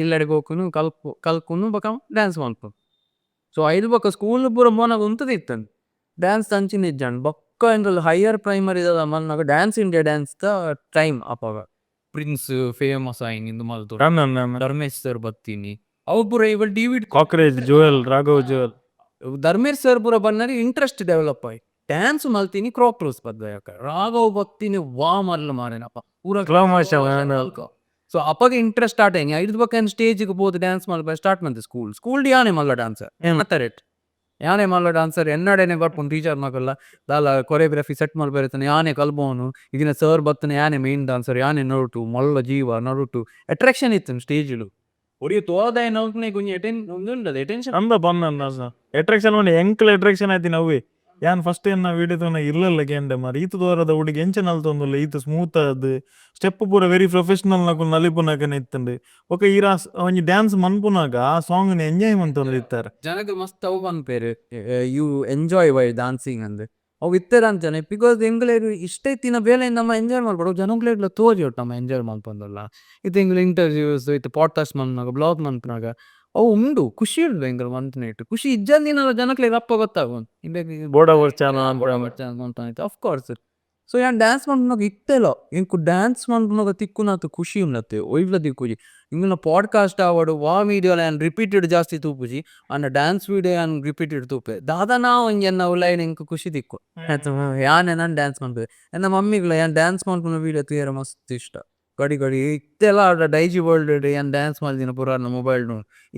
ಇಲ್ಲಡೆಗೆ ಹೋಗ್ನು ಕಲ್ಕುನು ಬಕ ಡ್ಯಾನ್ಸ್ ಮಾಡ್ಕೊಂಡು ಸೊ ಐದು ಬಕ್ಕ ಸ್ಕೂಲ್ ಪೂರ ಮೋನಾಗ ಉಂತದ ಇತ್ತಂದು ಡ್ಯಾನ್ಸ್ ತಂಚಿನ ಇಜ್ಜಂಡು ಬೊಕ್ಕ ಎಂಗಲ್ ಹೈಯರ್ ಪ್ರೈಮರಿ ಮನ್ನಾಗ ಡ್ಯಾನ್ಸ್ ಇಂಡಿಯಾ ಡ್ಯಾನ್ಸ್ ದ ಟೈಮ್ ಅಪ್ಪಾಗ ಪ್ರಿನ್ಸ್ ಫೇಮಸ್ ಆಯ್ನಿ ಇಂದು ಮಲ್ತು ಧರ್ಮೇಶ್ ಸರ್ ಬತ್ತೀನಿ ಅವು ಪೂರ ಇವಾಗ ಡಿವಿಡ್
ಕಾಕ್ರೇಜ್ ಜುವೆಲ್ ರಾಘವ್ ಜುವೆಲ್
ಧರ್ಮೇಶ್ ಸರ್ ಪೂರ ಬಂದರೆ ಇಂಟ್ರೆಸ್ಟ್ ಡೆವಲಪ್ ಆಯ್ ಡ್ಯಾನ್ಸ್ ಮಲ್ತೀನಿ ಕ್ರಾಪ್ ರೋಸ್ ಬದ್ದ ರಾಘವ್ ಬತ್ತೀನಿ ವಾ ಮರ್ಲ ಮಾರೇನಪ್ಪ ಪೂರ ಸೊ ಅಪ್ಪಗೆ ಇಂಟ್ರೆಸ್ಟ್ ಸ್ಟಾರ್ಟ್ ಆಯ್ನಿ ಐದು ಬಕ್ಕ ಸ್ಟೇಜಿಗೆ ಹೋದ್ ಡ್ಯಾನ್ಸ್ ಮಾಡ್ಬೇಕು ಸ್ಟಾರ್ಟ್ ಮಾಡ್ದೆ ಸ್ಕೂಲ್ ಯಾನೇ ಮಲ್ಲ ಡ್ಯಾನ್ಸರ್ ಏನ್ತಾರೆ ಯಾನೇ ಮಲ್ಲ ಡ್ಯಾನ್ಸರ್ ಎನ್ನಡೆನೆ ಬರ್ಪುಂಡು ಟೀಚರ್ ಮಗಲ್ಲ ದಾಲ ಕೊರಿಯೋಗ್ರಫಿ ಸೆಟ್ ಮಾಡ್ಬೇರ್ತಾನೆ ಯಾನೇ ಕಲ್ಬೋನು ಈಗಿನ ಸರ್ ಬತ್ತನೆ ಯಾನೇ ಮೇನ್ ಡ್ಯಾನ್ಸರ್ ಯಾನೇ ನರುಟು ಮಲ್ಲ ಜೀವ ನರುಟು ಅಟ್ರಾಕ್ಷನ್ ಇತ್ತು ಸ್ಟೇಜ್ಲು ಒಡಿಯ ತೋದಾಯ ನೌಕ್ನೆ ಕುಂಜಿ ಅಟೆನ್ಷನ್
ಅಂದ ಬಂದ ಅಟ್ರಾಕ್ಷನ್ ಮಾಡಿ ಎಂಕ್ಲ ಅಟ್ರಾಕ್ಷನ್ ಆಯ್ತಿ ನವ್ವೆ ಯಾನ್ ಫಸ್ಟ್ ಏನ್ ವಿಡಿಯೋನ ಇರ್ಲಲ್ಲ ಕೇಂಡೆ ಮಾರಿ ಈತ ತೋರದ ಹುಡುಗಿ ಎಂಚ ನಲ್ತೊಂದುಲ್ಲ ಈತ ಸ್ಮೂತ್ ಅದು ಸ್ಟೆಪ್ ಪೂರ ವೆರಿ ಪ್ರೊಫೆಷನಲ್ ನಕು ನಲಿಪುನಾಗನೆ ಇತ್ತಂಡು ಓಕೆ ಈರ ಒಂಜಿ ಡ್ಯಾನ್ಸ್ ಮನ್ಪುನಾಗ ಆ ಸಾಂಗ್ ನ ಎಂಜಾಯ್ ಮಂತೊಂದು ಇತ್ತಾರೆ
ಜನಕ್ಕೆ ಮಸ್ತ್ ಅವು ಬಂದ್ಪೇರು ಯು ಎಂಜಾಯ್ ವೈ ಡಾನ್ಸಿಂಗ್ ಅಂದ್ ಅವು ಇತ್ತರ ಅಂತಾನೆ ಬಿಕಾಸ್ ಎಂಗ್ಲೇರು ಇಷ್ಟೇ ತಿನ್ನ ಬೇಲೆ ನಮ್ಮ ಎಂಜಾಯ್ ಮಾಡ್ಬೋದು ಜನಗ್ಲೇಡ್ಲ ತೋರಿ ಒಟ್ಟು ನಮ್ಮ ಎಂಜಾಯ್ ಮಾಡ್ಕೊಂಡಲ್ಲ ಇದು ಎಂಗ್ಲ ಇಂಟರ್ವ್ಯೂಸ್ ಇದು ಪಾಡ್ಕಾಸ್ಟ್ ಮನ್ಪನಾಗ ಬ್ಲಾಗ್ ಮನ್ಪನಾಗ ಅವು ಉಂಡು ಖುಷಿ ಉಂಡು ಭಯಂಕರ ಮಂತನೇಟ್ ಖುಷಿ ಇಜ್ಜಂದಿನ ಜನಕ್ಲೆ ರಪ್ಪ ಗೊತ್ತಾಗುಂಡು ಇಂದಕ್ಕೆ
ಬೋಡ ಬರ್ಚಾನ
ಆಫ್ ಕೋರ್ಸ್. ಸೊ ಯಾನ್ ಡ್ಯಾನ್ಸ್ ಮಾಡ್ನಾಗ ಇತ್ತೆಲ್ಲ ಇಂಕು ಡ್ಯಾನ್ಸ್ ಮಾಡ್ನಾಗ ತಿಕ್ಕುನಾತು ಖುಷಿ ಉನ್ನತ್ತೆ ಒಯ್ಲ ತಿಕ್ಕುಜಿ ಇಂಗಿನ ಪಾಡ್ಕಾಸ್ಟ್ ಆವಡು ವಾ ವೀಡಿಯೋಲ ಯಾನ್ ರಿಪೀಟೆಡ್ ಜಾಸ್ತಿ ತೂಪುಜಿ ಅನ್ನ ಡ್ಯಾನ್ಸ್ ವೀಡಿಯೋ ಯಾನ್ ರಿಪೀಟೆಡ್ ತೂಪೆ ದಾದ ನಾವು ಒಂಜೆನ್ನ ಉಲೈನ್ ಇಂಕು ಖುಷಿ ತಿಕ್ಕು ಯಾನೆ ನಾನು ಡ್ಯಾನ್ಸ್ ಮಾಡ್ಬೇಕು ಎನ್ನ ಮಮ್ಮಿಗ್ಲ ಯಾನ್ ಡ್ಯಾನ್ಸ್ ಮಾಡ್ಕೊಂಡ ವೀಡಿಯೋ ತೂಯರ ಮಸ್ತ್ ಇಷ್ಟ ಗಡಿ ಗಡಿ ಇತ್ತೆಲ್ಲ ಡೈಜಿ ವರ್ಲ್ಡ್ ಯಾನ್ ಡ್ಯಾನ್ಸ್ ಮಾಡ್ದಿನ ಪುರಾನ ಮೊಬೈಲ್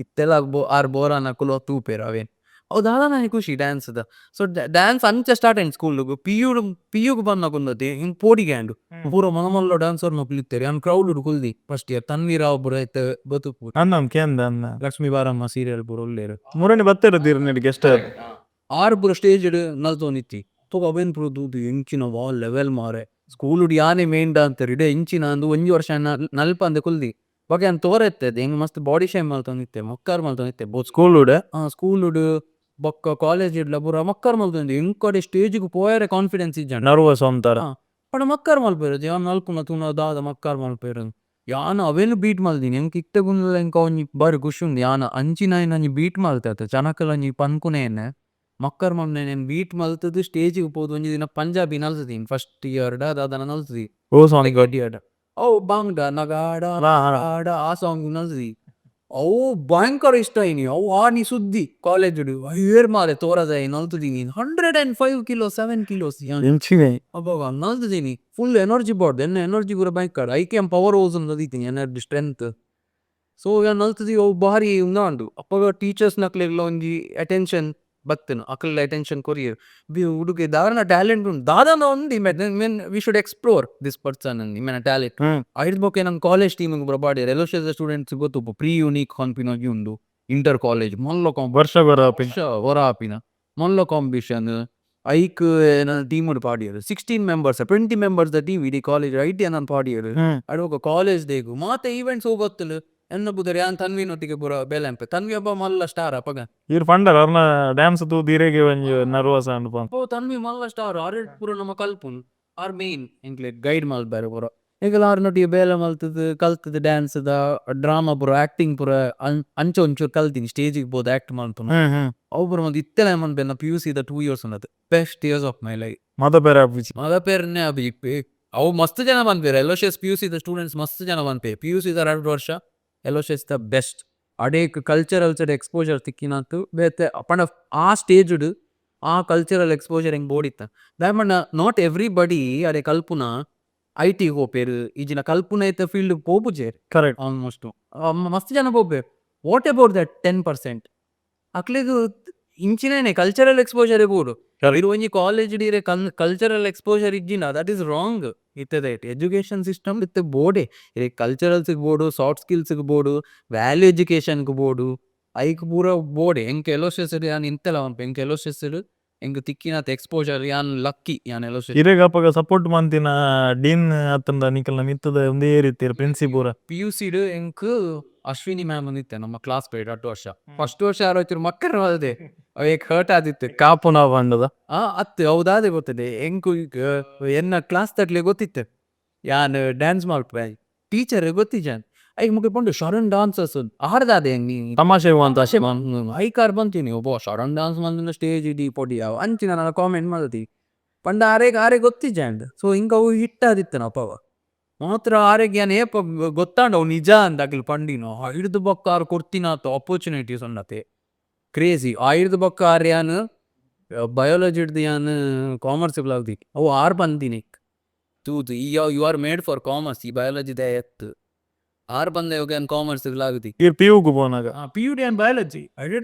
ಇತ್ತೆಲ್ಲ ಆರ್ ಬೋರಾನ ಕುಲೋ ತೂಪೇರ ಅವೇನ್ ಅವು ದಾದ ನನಗೆ ಖುಷಿ ಡ್ಯಾನ್ಸ್ದ. ಸೊ ಡ್ಯಾನ್ಸ್ ಅಂಚ ಸ್ಟಾರ್ಟ್ ಆಯ್ತು ಸ್ಕೂಲ್ಗು ಪಿಯುಗ್ ಬಂದ ಕುಂದತಿ ಹಿಂಗ್ ಪೋಡಿಗ್ಯಾಂಡು ಪೂರ ಮನಮಲ್ಲ ಡ್ಯಾನ್ಸರ್ ನೊಪ್ಲಿತ್ತೇರಿ ಅನ್ ಕ್ರೌಡ್ ಕುಲ್ದಿ ಫಸ್ಟ್ ಇಯರ್ ತನ್ವೀರಾವ್ ಬುರ ಐತೆ ಬತು
ಅನ್ನಂ ಕೇಂದ ಅನ್ನ
ಲಕ್ಷ್ಮೀ ಬಾರಮ್ಮ ಸೀರಿಯಲ್ ಪೂರ ಒಳ್ಳೆರು
ಮೂರನೇ ಬತ್ತಿರದಿರ್ ನಿನಗೆ ಎಷ್ಟ
ಆರು ಪೂರ ಸ್ಟೇಜ್ ನಲ್ತೋ ನಿತ್ತಿ ತೋಗ ಅವೇನ್ ಪೂರ ತೂದು ಎಂಚಿನ ವಾ ಲೆವೆಲ್ ಮಾರೆ ಸ್ಕೂಲ್ ಯಾನೆ ಮೇನ್ ಡಾನ್ಸರ್ ಇಡೇ ಇಂಚಿನ ಅಂದು ಒಂಜಿ ವರ್ಷ ನಲ್ಪ ಅಂದೆ ಕುಲ್ದಿ ಬಗ್ಗೆ ಅನ್ ತೋರೆತ್ತದ ಹೆಂಗ್ ಮಸ್ತ್ ಬಾಡಿ ಶೇಮ್ ಮಲ್ತೊಂದಿತ್ತೆ ಮಕ್ಕಾರ್ ಮಲ್ತೊಂದಿತ್ತೆ ಸ್ಕೂಲ್ ಬೊಕ್ಕ ಕಾಲೇಜ್ ಇಡ್ಲ ಪೂರ ಮಕ್ಕರ್ ಮಲ್ತೊಂದಿ ಇಂಕೊಡೆ ಸ್ಟೇಜಿಗೆ ಪೋಯರೆ ಕಾನ್ಫಿಡೆನ್ಸ್ ಇಜ್ಜ
ನರ್ವಸ್ ಅಂತಾರ
ಪಡ ಮಕ್ಕರ್ ಮಲ್ಪೇರು ಯಾನ್ ನಲ್ಪುನ ತುನ ದಾದ ಮಕ್ಕರ್ ಮಲ್ಪೇರು ಯಾನ ಅವೇನು ಬೀಟ್ ಮಲ್ದಿನಿ ಎಂಕ್ ಇತ್ತೆ ಗುಂಡ್ಲ ಎಂಕ ಒಂಜಿ ಬಾರಿ ಖುಷಿ ಉಂಡು ಯಾನ ಅಂಚಿನ ಒಂಜಿ ಬೀಟ್ ಮಲ್ತೈತೆ ಜನಕಲ್ ಒಂಜಿ ಪನ್ಕುನೇನೆ ಮಕ್ಕರ್ ಮಲ್ನೇನೆ ಬೀಟ್ ಮಲ್ತದು ಸ್ಟೇಜಿಗೆ ಪೋದು ಒಂಜಿ ದಿನ ಪಂಜಾಬಿ ನಲ್ತದೀನಿ ಫಸ್ಟ್ ಇಯರ್ ದಾದನ ನಲ್ತದಿ
ಓ ಸಾಂಗ್
ಗಡಿಯಾಡ ಅವು ಬಾಂಗ್ಡ ನಗಾಡ ಆಡ ಆ ಸಾಂಗ್ ನಲ್ತದಿ ಅವು ಭಯಂಕರ ಇಷ್ಟ ಐನಿ ಅವು ನೀ ಸುದ್ದಿ ಕಾಲೇಜ್ ಏರ್ ಮಾರೆ ತೋರದ ನಲ್ತದೀನಿ 105 ಕಿಲೋ 7 ಕಿಲೋಸ್ ಅಬ್ಬಾಗ ನಲ್ತದೀನಿ ಫುಲ್ ಎನರ್ಜಿ ಬಾರ್ಡ್ ಎನ್ನ ಎನರ್ಜಿ ಪೂರ ಭಯಂಕರ ಐಕೆ ಪವರ್ ಹೌಸ್ ನದೀತೀನಿ ಎನರ್ಜಿ ಸ್ಟ್ರೆಂತ್. ಸೊ ನಲ್ತದಿ ಅವು ಭಾರಿ ಉಂದಾಂಡು ಅಪ್ಪಗ ಟೀಚರ್ಸ್ ನಕ್ಲೆಲ್ಲ ಒಂಜಿ ಅಟೆನ್ಷನ್ ಬತ್ತನು ಅಕಲ್ ಅಟೆನ್ಷನ್ ಕೊರಿಯರ್ ಹುಡುಗಿ ದಾರನ ಟ್ಯಾಲೆಂಟ್ ಉಂಟು ದಾದನ ಉಂಡು mean we should explore this person ಇಮೇನ ಟ್ಯಾಲೆಂಟ್ ಐದ್ ಬೊಕ್ಕೆ ನಂಗೆ ಕಾಲೇಜ್ ಟೀಮಿಗೆ ಬರಬಾಡಿ ಎಲೋಸಿಯಸ್ ಸ್ಟೂಡೆಂಟ್ಸ್ ಗೊತ್ತು ಪ್ರೀ ಯೂನಿಕ್ ಕಾನ್ಪಿನಾಗಿ ಉಂಡು ಇಂಟರ್ ಕಾಲೇಜ್ ಮೊಲ್ಲ
ವರ್ಷ
ಹೊರ ಹಾಪಿನ ಮೊಲ್ಲ ಕಾಂಪಿಟಿಷನ್ ಐಕ್ ಟೀಮ್ ಪಾಡಿಯರು 16 ಮೆಂಬರ್ಸ್ 20 ಮೆಂಬರ್ಸ್ ದ ಟೀಮ್ ಇಡೀ ಕಾಲೇಜ್ ಐಟಿ ನಾನು ಪಾಡಿಯರು ಅಡೋಗ ಕಾಲೇಜ್ ದೇಗು ಮಾತೆ ಈವೆಂಟ್ಸ್ ಹೋಗೊತ್ತಲು ಎನ್ನ ಬುದರಿ ಯಾನ್ ತನ್ವಿನೊಟ್ಟಿಗೆ ಪೂರ ಬೇಲೆಂಪೆ ತನ್ವಿ ಹಬ್ಬ ಮಲ್ಲ ಸ್ಟಾರ್ ಅಪ್ಪಗ
ಇವ್ರು ಫಂಡರ್ ಅವ್ರನ್ನ ಡ್ಯಾನ್ಸ್ ತೂ ದೀರೆಗೆ ಒಂಜಿ ನರ್ವಸ್ ಅನ್ಪ
ತನ್ವಿ ಮಲ್ಲ ಸ್ಟಾರ್ ಆರ್ ಪೂರ ನಮ್ಮ ಕಲ್ಪುನ್ ಆರ್ ಮೇನ್ ಎಂಕ್ಲೆ ಗೈಡ್ ಮಲ್ಬೇರೆ ಪೂರ ಈಗ ಆರ್ನೊಟ್ಟಿಗೆ ಬೇಲೆ ಮಲ್ತದ ಕಲ್ತದ ಡ್ಯಾನ್ಸ್ ದ ಡ್ರಾಮಾ ಪೂರ ಆಕ್ಟಿಂಗ್ ಪೂರ ಅಂಚ ಒಂಚೂರು ಕಲ್ತೀನಿ ಸ್ಟೇಜಿಗೆ ಬೋದು ಆಕ್ಟ್ ಮಾಡ್ತು ಅವು ಪೂರ ಒಂದು ಇತ್ತೆಲ್ಲ ಮನ್ಪೆ PUC 2 years ಉನ್ನದು best years of my life ಮದ ಪೇರನ್ನೇ ಅಭಿಜಿಪ್ಪೆ ಅವು ಮಸ್ತ್ ಜನ ಬಂದ್ಪೇರು ಎಲೋಸಿಯಸ್ PUC ಸ್ಟೂಡೆಂಟ್ಸ್ ಮಸ್ತ್ ಜನ ಬಂದ್ಪೇ PUC 2 ವರ್ಷ ಎಲೋಸಿಯಸ್ ದ ಬೆಸ್ಟ್ ಅಡೇಕ್ ಕಲ್ಚರಲ್ಸ್ ಎಕ್ಸ್ಪೋಜರ್ ತಿಕ್ಕಿನಾತು ಬೇತೆ ಅಪಂಡ ಆ ಸ್ಟೇಜ್ ಆ ಕಲ್ಚರಲ್ ಎಕ್ಸ್ಪೋಜರ್ ಹೆಂಗ್ ಬೋಡಿತ್ತ ದಾಯಮಂಡ ನಾಟ್ ಎವ್ರಿಬಡಿ ಅಡೆ ಕಲ್ಪುನ IT ಹೋಪೇರು ಈಜಿನ ಕಲ್ಪುನ ಐತ ಫೀಲ್ಡ್ ಪೋಪುಜೇರ್
ಕರೆಕ್ಟ್
ಆಲ್ಮೋಸ್ಟ್ ಮಸ್ತ್ ಜನ ಹೋಗ್ಬೇರು ವಾಟ್ ಅಬೌಟ್ ದಟ್ 10% ಅಕ್ಲೆಗು ಇಂಚಿನೇನೆ ಕಲ್ಚರಲ್ ಎಕ್ಸ್ಪೋಜರ್ ಬೋಡು ಇರು ಒಂಜಿ ಕಾಲೇಜ್ ಡೀರೆ ಕಲ್ಚರಲ್ ಎಕ್ಸ್ಪೋಜರ್ ಇಜ್ಜಿನ ದಟ್ ಈಸ್ ರಾಂಗ್ ಇತ್ತದ ಎಜುಕೇಶನ್ ಸಿಸ್ಟಮ್ ಇತ್ತೆ ಬೋಡೆ ಕಲ್ಚರಲ್ಸ್ಗೆ ಬೋಡು ಸಾಫ್ಟ್ ಸ್ಕಿಲ್ಸ್ಗೆ ಬೋಡು ವ್ಯಾಲ್ಯೂ ಎಜುಕೇಶನ್ಗೆ ಬೋಡು ಐಕ್ ಪೂರ ಬೋಡೆ ಎಂಕ್ ಎಲೋಸಿಯಸ್ ಯಾನ್ ಇಂತೆಲ್ಲ ಎಂಕ್ ಎಲೋಸಿಯಸ್ ಎಂಕ್ ತಿಕ್ಕಿನಾತ್ ಎಕ್ಸ್ಪೋಜರ್ ಯಾನ್ ಲಕ್ಕಿ ಯಾನ್ ಎಲೋಸಿಯಸ್
ಇರೇಗಪ್ಪಗ ಸಪೋರ್ಟ್ ಮಂತಿನ ಡೀನ್ ಅತ್ತಂದ ನಿಕಲ್ನ ಮಿತ್ತದ ಒಂದೇ ರೀತಿ ಪ್ರಿನ್ಸಿಪೂರ
PUC ಎಂಕ್ ಅಶ್ವಿನಿ ಮ್ಯಾಮ್ ಅಂದಿತ್ತೆ ನಮ್ಮ ಕ್ಲಾಸ್ ಪೇಡ್ 2 ವರ್ಷ ಫಸ್ಟ್ ವರ್ಷ ಯಾರು ಹೋಯ್ತಿರು ಮಕ್ಕಳು ಅದೇ ಅವೇಕ್ ಹರ್ಟ್ ಆದಿತ್ತು
ಕಾಪು ನಾವು ಬಂದದ
ಅತ್ತೆ ಹೌದಾದೆ ಗೊತ್ತದೆ ಎಂಕು ಈಗ ಎನ್ನ ಕ್ಲಾಸ್ ತಟ್ಲೆ ಗೊತ್ತಿತ್ತೆ ಯಾನ್ ಡ್ಯಾನ್ಸ್ ಮಾಡ್ಪೆ ಟೀಚರ್ ಗೊತ್ತಿಜಾನ್ ಐಕ್ ಮುಖ ಪಂಡು ಶರಣ್ ಡಾನ್ಸರ್ಸ್ ಆರ್ದಾದೆ ನೀ
ತಮಾಷೆ ಅಂತ
ಐಕಾರ್ ಬಂತೀನಿ ಒಬ್ಬ ಶರಣ್ ಡಾನ್ಸ್ ಮಾಡಿದ ಸ್ಟೇಜ್ ಇಡಿ ಪೊಡಿ ಅವ ಅಂಚಿನ ನಾನು ಕಾಮೆಂಟ್ ಮಾಡ್ತಿ ಪಂಡ ಆರೆ ಗೊತ್ತಿಜಾಂಡ್ ಸೊ ಹಿಂಗ ಅವು ಹಿಟ್ ಆದಿತ್ತು ನಾವು ಮಾತ್ರ ಆರೋಗ್ಯ ಏಪ ಗೊತ್ತಾಂಡ ಅವು ನಿಜ ಅಂತ ಅಕ್ಲಿ ಪಂಡಿನೋ ಹಿಡ್ದು ಬೊಕ್ಕ ಆರು ಕೊಡ್ತೀನಾತು ಆಪರ್ಚುನಿಟೀಸ್ ಅನ್ನತೆ ಕ್ರೇಜಿ ಹಿಡ್ದು ಬೊಕ್ಕ ಆರ್ ಯಾನ್ ಬಯೋಲಜಿ ಹಿಡ್ದು ಯಾನ್ ಕಾಮರ್ಸ್ ಆಗ್ದಿ ಅವು ಆರ್ ಬಂದಿನಿ ತೂತು you are made for commerce ಈ ಬಯೋಲಜಿ ದ ಎತ್ ಆರ್ ಬಂದ ಯೋಗ ಕಾಮರ್ಸ್ ಆಗ್ದಿ
ಇವ್ರು PU ಬೋನಾಗ
PUD and biology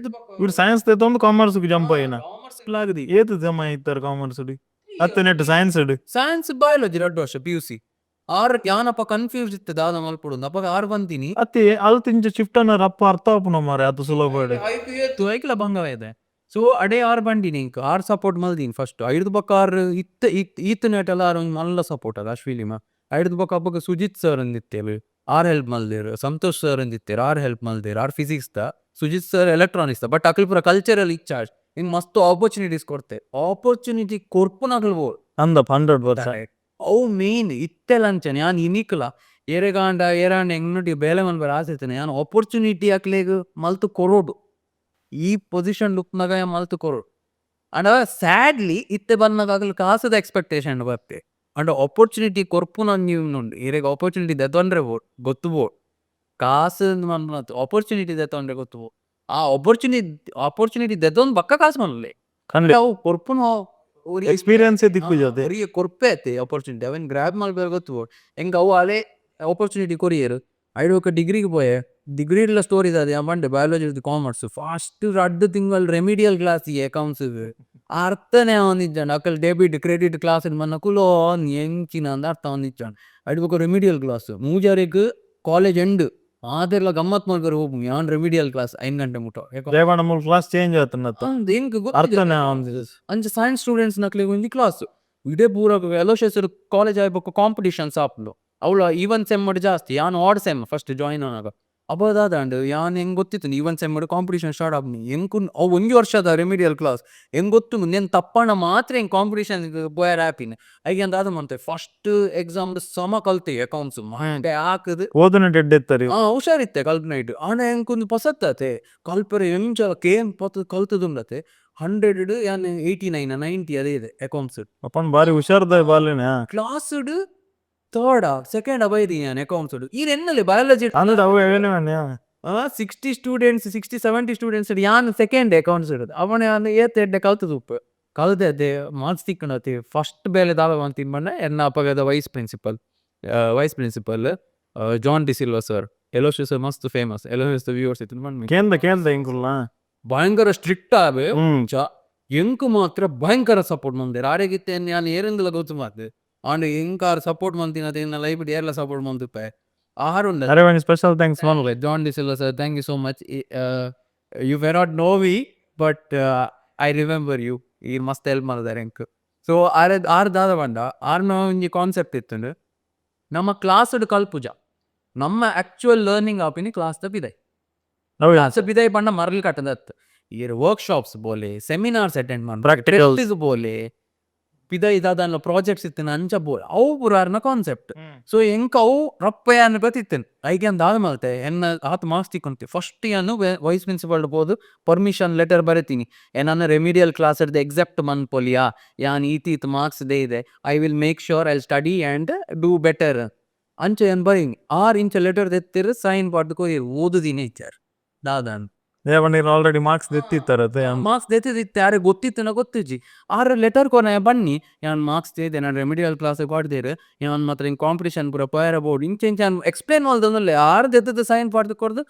ಇವ್ರು ಸೈನ್ಸ್ ತೆತ್ತೊಂದು ಕಾಮರ್ಸ್ ಜಂಪ್ ಏನ
ಆಗ್ದಿ
ಏತು ಜಮ ಇತ್ತಾರ ಕಾಮರ್ಸ್ ಹತ್ತು ನೆಟ್
ಸೈನ್ಸ್ ಬಯಾಲಜಿ 2 ವರ್ಷ PUC ಆರ್ ಯಾನಪ್ಪ ಕನ್ಫ್ಯೂಸ್ ಇತ್ತು ದಾದ ಮಲ್ಪಡು ಅಪ್ಪ ಆರ್ ಬಂತೀನಿ
ಅತಿ ಅದು ತಿಂಚ ಶಿಫ್ಟ್ ಅನ್ನೋರು ಅಪ್ಪ ಅರ್ಥ ಆಪುನ ಮಾರೆ ಅದು ಸುಲಭ
ಐಕ್ಲ ಭಂಗವ ಇದೆ ಸೊ ಅಡೇ ಆರ್ ಬಂದಿನಿ ಇಂಕ ಆರ್ ಸಪೋರ್ಟ್ ಮಲ್ದೀನಿ ಫಸ್ಟ್ ಐದು ಬಕ್ಕ ಆರ್ ಈತ್ ನೆಟೆಲ್ಲ ಆರ್ ಒಂದು ಮಲ್ಲ ಸಪೋರ್ಟ್ ಅದ ಅಶ್ವಿಲಿಮ ಐದು ಬಕ್ಕ ಹಬ್ಬಕ್ಕೆ ಸುಜಿತ್ ಸರ್ ಅಂದಿತ್ತೇವೆ ಆರ್ ಹೆಲ್ಪ್ ಮಲ್ದೇರು ಸಂತೋಷ್ ಸರ್ ಅಂದಿತ್ತೇರು ಆರ್ ಹೆಲ್ಪ್ ಮಲ್ದೇರು ಆರ್ ಫಿಸಿಕ್ಸ್ ದ ಸುಜಿತ್ ಸರ್ ಎಲೆಕ್ಟ್ರಾನಿಕ್ಸ್ ದ ಬಟ್ ಅಕ್ಲಿ ಪೂರ ಕಲ್ಚರಲ್ ಇಚಾರ್ಜ್ ಹಿಂಗ್ ಮಸ್ತ್ ಆಪರ್ಚುನಿಟೀಸ್ ಕೊಡ್ತೆ ಆಪರ್ಚುನಿಟಿ ಕೊರ್ಪುನಾಗಲ್ಬೋದು
ಅಂದ 100%
ಅವು ಮೇನ್ ಇತ್ತೆಲ್ಲ ಅಂಚನೆ ಯಾನ್ ಇನಿಕ್ಲ ಏರೆಗಾಂಡ ಏರಾಂಡ ಎಂಗ್ನೊಟ್ಟಿಗೆ ಬೇಲೆ ಮನ್ಬರ ಆಸೆ ಇರ್ತೇನೆ ಯಾನು ಆಪರ್ಚುನಿಟಿ ಹಾಕ್ಲೇಗ ಮಲ್ತು ಕೊರೋಡು ಈ ಪೊಸಿಷನ್ ಲುಕ್ನಾಗ ಮಲ್ತು ಕೊರೋಡು ಅಂಡ ಸ್ಯಾಡ್ಲಿ ಇತ್ತೆ ಬಂದಾಗಲಿ ಕಾಸದ ಎಕ್ಸ್ಪೆಕ್ಟೇಷನ್ ಬರ್ತೆ ಅಂಡ್ ಆಪರ್ಚುನಿಟಿ ಕೊರ್ಪು ನಂದು ಇರೆಗ್ ಆಪರ್ಚುನಿಟಿ ದೆತ್ತೊಂದ್ರೆ ಗೊತ್ತು ಬೋಡ್ ಕಾಸು ಆಪರ್ಚುನಿಟಿ ದೆತ್ತೊಂದ್ರೆ ಗೊತ್ತು ಬೋಡ್ ಆ ಆಪರ್ಚುನಿಟಿ ದೆತ್ತೊಂದು ಬಕ್ಕ ಕಾಸು ಮನಲೆ
ಖಂಡಿತ
ಅವು ಕೊರ್ಪುನ
ಎಕ್ಸ್ಪೀರಿಯನ್ಸ್ ತಿಕ್ಕು ಜೊತೆ
ಅವರಿಗೆ ಕೊರ್ಪೆ ಐತೆ ಆಪರ್ಚುನಿಟಿ ಅವನ್ ಗ್ರಾಬ್ ಮಾಡ್ಬೇರೆ ಗೊತ್ತು ಬೋಡ್ ಹೆಂಗ ಅವು ಅಲೆ ಆಪರ್ಚುನಿಟಿ ಕೊರಿಯರು ಐಡು ఒక ಡಿಗ್ರಿಗೆ ಪೋಯೆ ಡಿಗ್ರಿಡ್ಲ ಸ್ಟೋರೀಸ್ ಅದೇ ಮಂಡೆ ಬಯಾಲಜಿ ಕಾಮರ್ಸ್ ಫಸ್ಟ್ 2 ತಿಂಗಳು ರೆಮಿಡಿಯಲ್ ಕ್ಲಾಸ್ ಅಕೌಂಟ್ಸ್ ಅರ್ಥನೇ ಅವನಿದ್ದಾನೆ ಅಕಲ್ ಡೆಬಿಟ್ ಕ್ರೆಡಿಟ್ ಕ್ಲಾಸ್ ಮನ್ನಕುಲೋ ಎಂಚಿನ ಅಂದ ಅರ್ಥ ಅವನಿದ್ದಾನೆ ಐಡು ರೆಮಿಡಿಯಲ್ ಕ್ಲಾಸ್ ಮೂಜಾರಿಗೆ ಕಾಲೇಜ್ ಎಂಡ್ ಅದೆಲ್ಲ ಗಮ್ಮತ್ ಮಾಡ್ತಾರೆ ಹೋಗು ಯಾನ್ ರೆಮಿಡಿಯಲ್ ಕ್ಲಾಸ್ 5 ಗಂಟೆ ಮುಟ್ಟ
ದೇವಣ್ಣ ಮೂಲ ಕ್ಲಾಸ್ ಚೇಂಜ್ ಆತನತ್ತ
ಹೆಂಗ್
ಅರ್ಥನೇ
ಅಂಚ ಸೈನ್ಸ್ ಸ್ಟೂಡೆಂಟ್ಸ್ ನಕ್ಲಿ ಒಂಜಿ ಕ್ಲಾಸ್ ಇಡೇ ಪೂರ ಅಲೋಶಿಯಸ್ ಕಾಲೇಜ್ ಆಯ್ಬೇಕು ಕಾಂಪಿಟಿಷನ್ಸ್ ಆಪ್ಲು ಅವಳು ಈವನ್ ಸೆಮ್ ಜಾಸ್ತಿ ಯಾನ್ ಆಡ್ ಸೆಮ್ ಫಸ್ಟ್ ಜಾಯಿನ್ ಆನಾಗ ಅಬದಾದಂಡು ಯಾನ್ ಹೆಂಗ್ ಗೊತ್ತಿತ್ತು ಈವನ್ ಸೆಮ್ ಕಾಂಪಿಟೇಷನ್ ಸ್ಟಾರ್ಟ್ ಆಗ್ನಿ ಹೆಂಗ್ ಅವು ಒಂಜಿ ವರ್ಷದ ರೆಮಿಡಿಯಲ್ ಕ್ಲಾಸ್ ಹೆಂಗ್ ಗೊತ್ತು ನೆನ್ ತಪ್ಪಣ ಮಾತ್ರ ಹೆಂಗ್ ಕಾಂಪಿಟೇಷನ್ ಬೋಯರ್ ಆಪಿನ ಐಗೆ ಅಂತ ಅದು ಮಂತೆ ಫಸ್ಟ್ ಎಕ್ಸಾಮ್ ಸಮ ಕಲ್ತೆ ಅಕೌಂಟ್ಸ್ ಹಾಕದು
ಓದನ ಡೆಡ್ ಎತ್ತರಿ
ಹುಷಾರಿತ್ತೆ ಕಲ್ಪನೈಟ್ ಆಣ ಹೆಂಗ್ ಪಸತ್ತತೆ ಕಲ್ಪರೆ ಎಂಚ ಕೇನ್ ಪತ್ ಕಲ್ತದುಂಡತೆ 100 ಯಾನ್ 89 90 ಅದೇ ಇದೆ ಅಕೌಂಟ್ಸ್
ಅಪ್ಪನ್ ಬಾರಿ ಹುಷಾರ್ದ ಬಾಲಿನ
ಕ್ಲಾಸ್ ಥರ್ಡ್ ಸೆಕೆಂಡ್ ಬೈದಿ ಅಕೌಂಟ್ಸ್ ಈ ಎನ್ನಲೆ ಬಯಾಲಜಿ
ಅಂದ್ರೆ ಅವು
60 ಸ್ಟೂಡೆಂಟ್ಸ್ 60-70 ಸ್ಟೂಡೆಂಟ್ಸ್ ಯಾನ್ ಸೆಕೆಂಡ್ ಅಕೌಂಟ್ಸ್ ಇರೋದು ಅವನ ಏತೆ ಕಲ್ತದ ಉಪ್ಪು ಕಲ್ತೆ ಅದೇ ಮಾರ್ಕ್ಸ್ ತಿಕ್ಕಣತಿ ಫಸ್ಟ್ ಬೇಲೆ ದಾವ ಅಂತ ಬಂದ ಎನ್ನ ಅಪ್ಪಗದ vice principal John D'Silva sir Aloysius ಮಸ್ತ್ ಫೇಮಸ್ ಎಲೋಶಿಯಸ್ ವ್ಯೂವರ್ಸ್ ಇತ್ತು
ಕೇಳ್ದ ಹೆಂಗುಲ್ಲ
ಭಯಂಕರ ಸ್ಟ್ರಿಕ್ಟ್ ಆವೆ ಎಂಕು ಮಾತ್ರ ಭಯಂಕರ ಸಪೋರ್ಟ್ ಮಂದಿರ ಆರೆಗಿತ್ತೆ ನಾನು ಏರಿಂದಲ ಗೊತ್ತು ಮಾತು ಅಂಡ್ ಎಂಕಾರ ಸಪೋರ್ಟ್ ಮಂತಿನ ಲೈಬ್ರರಿ ಎಲ್ಲ ಸಪೋರ್ಟ್ ಮಂದಿಪ್ಪೆ ಆಹಾರ
special thanks
John D'Silva sir thank you so much you we not know we but I remember you ಈ ಮಸ್ತ್ ಹೆಲ್ಪ್ ಮಾಡಿದಾರೆ ಎಂಕ್ ಸೊ ಆರ್ದಾದ ಬಂಡ ಆರ್ನ ಒಂಜಿ ಕಾನ್ಸೆಪ್ಟ್ ಇತ್ತು ನಮ್ಮ ಕ್ಲಾಸ್ ಕಲ್ಪುಜ ನಮ್ಮ actual learning ಆಪಿನಿ class Bidai class Bidai ಪಂಡ ಮರಲ್ ಕಟ್ಟದತ್ ಈ ವರ್ಕ್ಶಾಪ್ಸ್ ಬೋಲೆ ಸೆಮಿನಾರ್ಸ್ ಅಟೆಂಡ್ ಮಾಡಿ ಪ್ರಾಕ್ಟಿಕಲ್ಸ್ ಬೋಲೆ ಪಿದ ಇದಾದ ಪ್ರಾಜೆಕ್ಟ್ಸ್ ಇತ್ತೇನೆ ಅಂಚ ಬೋಲ್ ಅವು ಪುರಾರ್ನ ಕಾನ್ಸೆಪ್ಟ್ ಸೊ ಎಂಕ್ ಅವು ರಪ್ಪೆ ಅನ್ನ ಗೊತ್ತಿತ್ತೇನೆ ಐಗೆ ಅಂದ ಆದ್ಮಲ್ತೆ ಎನ್ನ ಆತ್ ಮಾರ್ಕ್ಸ್ ತಿಕ್ಕೊಂತಿ ಫಸ್ಟ್ ಅನ್ನು ವೈಸ್ ಪ್ರಿನ್ಸಿಪಲ್ ಬೋದು ಪರ್ಮಿಷನ್ ಲೆಟರ್ ಬರೀತೀನಿ ನನ್ನ ರೆಮಿಡಿಯಲ್ ಕ್ಲಾಸ್ ಇರ್ದು ಎಕ್ಸೆಪ್ಟ್ ಮನ್ಪೊಲಿಯಾ ಯಾನ್ ಈತ್ ಮಾರ್ಕ್ಸ್ ದೇ ಇದೆ I will make sure I study and do better ಅಂಚ ಏನ್ ಬರೀನಿ 6 ಇಂಚ ಲೆಟರ್ ತೆತ್ತಿರು ಸೈನ್ ಪಾಡ್ಕೋ ಓದುದಿನೇ ಇಚ್ಚಾರ ದಾದಾನ್
ಆಲ್ರೆಡಿ ಮಾರ್ಕ್ಸ್ ದೆತ್ತಿತ್ತಾರತ್ತೆ
ಮಾರ್ಕ್ಸ್ ದೆತ್ತಿತ್ತು ಯಾರೇ ಗೊತ್ತಿತ್ತು ಗೊತ್ತಿಜ್ಜಿ ಆರ ಲೆಟರ್ ಕೊನೆ ಬನ್ನಿ ಯಾನ್ ಮಾರ್ಕ್ಸ್ ದೇದೆ ನಾನು ರೆಮಿಡಿಯಲ್ ಕ್ಲಾಸ್ ಕೊಡ್ದೇರು ಯಾನ್ ಮಾತ್ರ ಹಿಂಗೆ ಕಾಂಪಿಟೇಷನ್ ಪೂರ ಪಯರ್ ಬೋರ್ಡ್ ಇಂಚೆ ಎಕ್ಸ್ಪ್ಲೇನ್ ಮಾಡ್ದಲ್ಲೇ ಆರು ದೆತ್ತದ ಸೈನ್ ಪಾಡ್ದು ಕೊಡ್ದು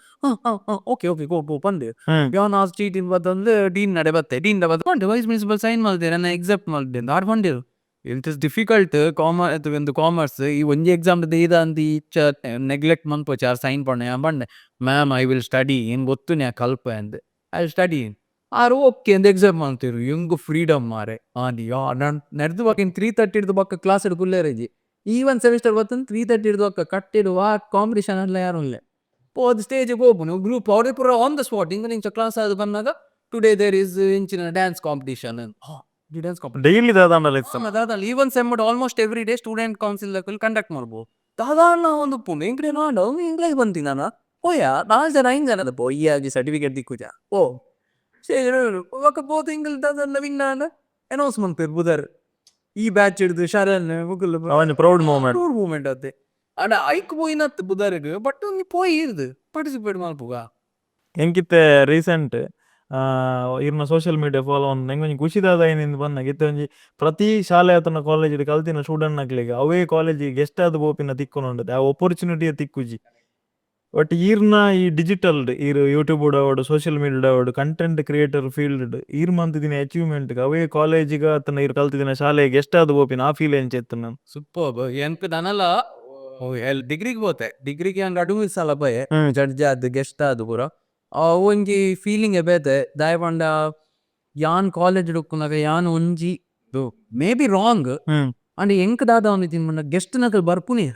ಓಕೆ ಓಕೆ ಗೋ ಬಂದೆ ಯಾನ್ ಆ ಚೀಟ್ ಬಂದು ಡೀನ್ ನಡೆ ಬತ್ತೆ ಡೀನ್ ಬಂದು ವೈಸ್ ಪ್ರಿನ್ಸಿಪಲ್ ಸೈನ್ ಮಾಡಿದೆ ನನ್ನ ಎಕ್ಸೆಪ್ಟ್ ಮಾಡಿದೆ ಆರು ಬಂದಿರು ಇಟ್ ಇಸ್ ಡಿಫಿಕಲ್ಟ್ ಕಾಮರ್ಸ್ ಈ ಒಂಜಿ ಎಕ್ಸಾಮ್ ಇದ ಅಂತ ಈಚ ನೆಗ್ಲೆಕ್ಟ್ ಮನ್ಪೋಚಾರ ಸೈನ್ ಪಣ್ಣ ಬಂಡೆ ಮ್ಯಾಮ್ ಐ ವಿಲ್ ಸ್ಟಡಿ ಏನು ಗೊತ್ತು ನ್ಯಾ ಕಲ್ಪ ಅಂದ್ ಐ ವಿಲ್ ಸ್ಟಡಿ ಆರು ಓಕೆ ಅಂದ್ ಎಕ್ಸಾಮ್ ಮಾಡ್ತಿರು ಹೆಂಗು ಫ್ರೀಡಮ್ ಮಾರೆ ಆದಿ ನಾನು ನಡೆದು ಬಾಕ 3:30 ಹಿಡ್ದು ಬಾಕ ಕ್ಲಾಸ್ ಹಿಡ್ದು ಕುಲ್ಲೇರೇಜಿ ಈ ಒಂದು ಸೆಮಿಸ್ಟರ್ ಬರ್ತಂದು 3:30 ಹಿಡ್ದು ಬಾಕ ಕಟ್ಟಿಡು ಕಾಂಪಿಟೇಷನ್ ಎಲ್ಲ ಯಾರು ಇಲ್ಲ ಹೋದ ಸ್ಟೇಜಿಗೆ ಹೋಗ್ಬೋದು ಗ್ರೂಪ್ ಅವ್ರಿಗೆ ಪೂರ ಆನ್ ದ ಸ್ಪಾಟ್ ಹಿಂಗೆ ನಿಂಚ ಕ್ಲಾಸ್ ಅದು ಬಂದಾಗ ಟುಡೇ ದೇರ್ ಇಸ್ ಇಂಚಿನ dance competition
daily
even sem almost every day student council conduct ಮಾಡ್ಬೋದು ದಾದಾನ ಒಂದು ಪುಣ್ಯ ಹೆಂಗ್ರೆ ನಾಡು ಇಂಗ್ಲೀಷ್ ಬಂತೀನಿ ನಾನು ಓಯ್ಯ 4 ಜನ 5 ಜನದ ಆಗಿ ಸರ್ಟಿಫಿಕೇಟ್ ದಿಕ್ಕುಜ ಓ ಸರಿ ಇಂಗ್ಲೀಷ್ ದಾದ ವಿನ್ನಾನ ಅನೌನ್ಸ್ಮೆಂಟ್ ಬುಧರ್ ಈ ಬ್ಯಾಚ್ ಹಿಡಿದು ಶರಣ್
ಪ್ರೌಡ್ ಮೂಮೆಂಟ್
ಅದೇ ಅಡ ಐಕ್ ಪೋಯಿನತ್ ಬುಧರ್ಗ್ ಬಟ್ ನೀ ಪೋಯಿ ಇರ್ದು ಪಾರ್ಟಿಸಿಪೇಟ್ ಮಾಡ್ಪುಗ
ಹೆಂಗಿತ್ತೆ ರೀಸೆಂಟ್ ಇರ್ನ ಸೋಷಿಯಲ್ ಮೀಡಿಯಾ ಫಾಲೋ ನಂಗೆ ಖುಷಿದಾದ ಏನಿಂದ ಬಂದಾಗ ಇತ್ತೆ ಒಂಜಿ ಪ್ರತಿ ಶಾಲೆ ಆತನ ಕಾಲೇಜ್ ಕಲ್ತಿನ ಸ್ಟೂಡೆಂಟ್ ನಕ್ಲಿಗೆ ಅವೇ ಕಾಲೇಜಿಗೆ ಗೆಸ್ಟ್ ಆದ ಬೋಪಿನ ತಿಕ್ಕೊಂಡು ಆ ಆಪರ್ಚುನಿಟಿಯ ತಿಕ್ಕುಜಿ ಬಟ್ ಈರ್ನ ಈ ಡಿಜಿಟಲ್ ಯೂಟ್ಯೂಬ್ ಉಡಾವಡು ಸೋಷಿಯಲ್ ಮೀಡಿಯಾ ಉಡಾವಡು ಕಂಟೆಂಟ್ ಕ್ರಿಯೇಟರ್ ಫೀಲ್ಡ್ ಈರ್ ಮಂತಿದಿನ ಅಚೀವ್ಮೆಂಟ್ ಅವೇ ಕಾಲೇಜಿಗ ಆತನ ಇರ್ ಕಲ್ತಿದಿನ ಶಾಲೆಗೆ ಗೆಸ್ಟ್ ಆದ ಬೋಪಿನ ಆ ಫೀಲ್ ಎಂಚೆತ್ತು ನಾನು
ಸೂಪರ್ ಎಂಕ್ ನನಲ ಡಿಗ್ರಿಗೆ ಹೋತೆ ಡಿಗ್ರಿಗೆ ಹಂಗ ಅಡು ಸಲ ಬಯ ಜಡ್ಜ್ ಆದ್ ಗೆಸ್ಟ್ ಆದ್ ಪೂರ ಒಂಜಿ ಫೀಲಿಂಗ್ ಬೇತೆ ದಾಯಪಂಡ ಯಾನ್ ಕಾಲೇಜ್ ಡುಕ್ಕುನಾಗ ಯಾನ್ ಒಂಜಿ ಮೇ ಬಿ ರಾಂಗ್ ಅಂಡ್ ಎಂಕ್ ದಾದ ಅವನಿ ತಿನ್ಮಂಡ ಗೆಸ್ಟ್ ನಕಲ್ ಬರ್ಪುನಿ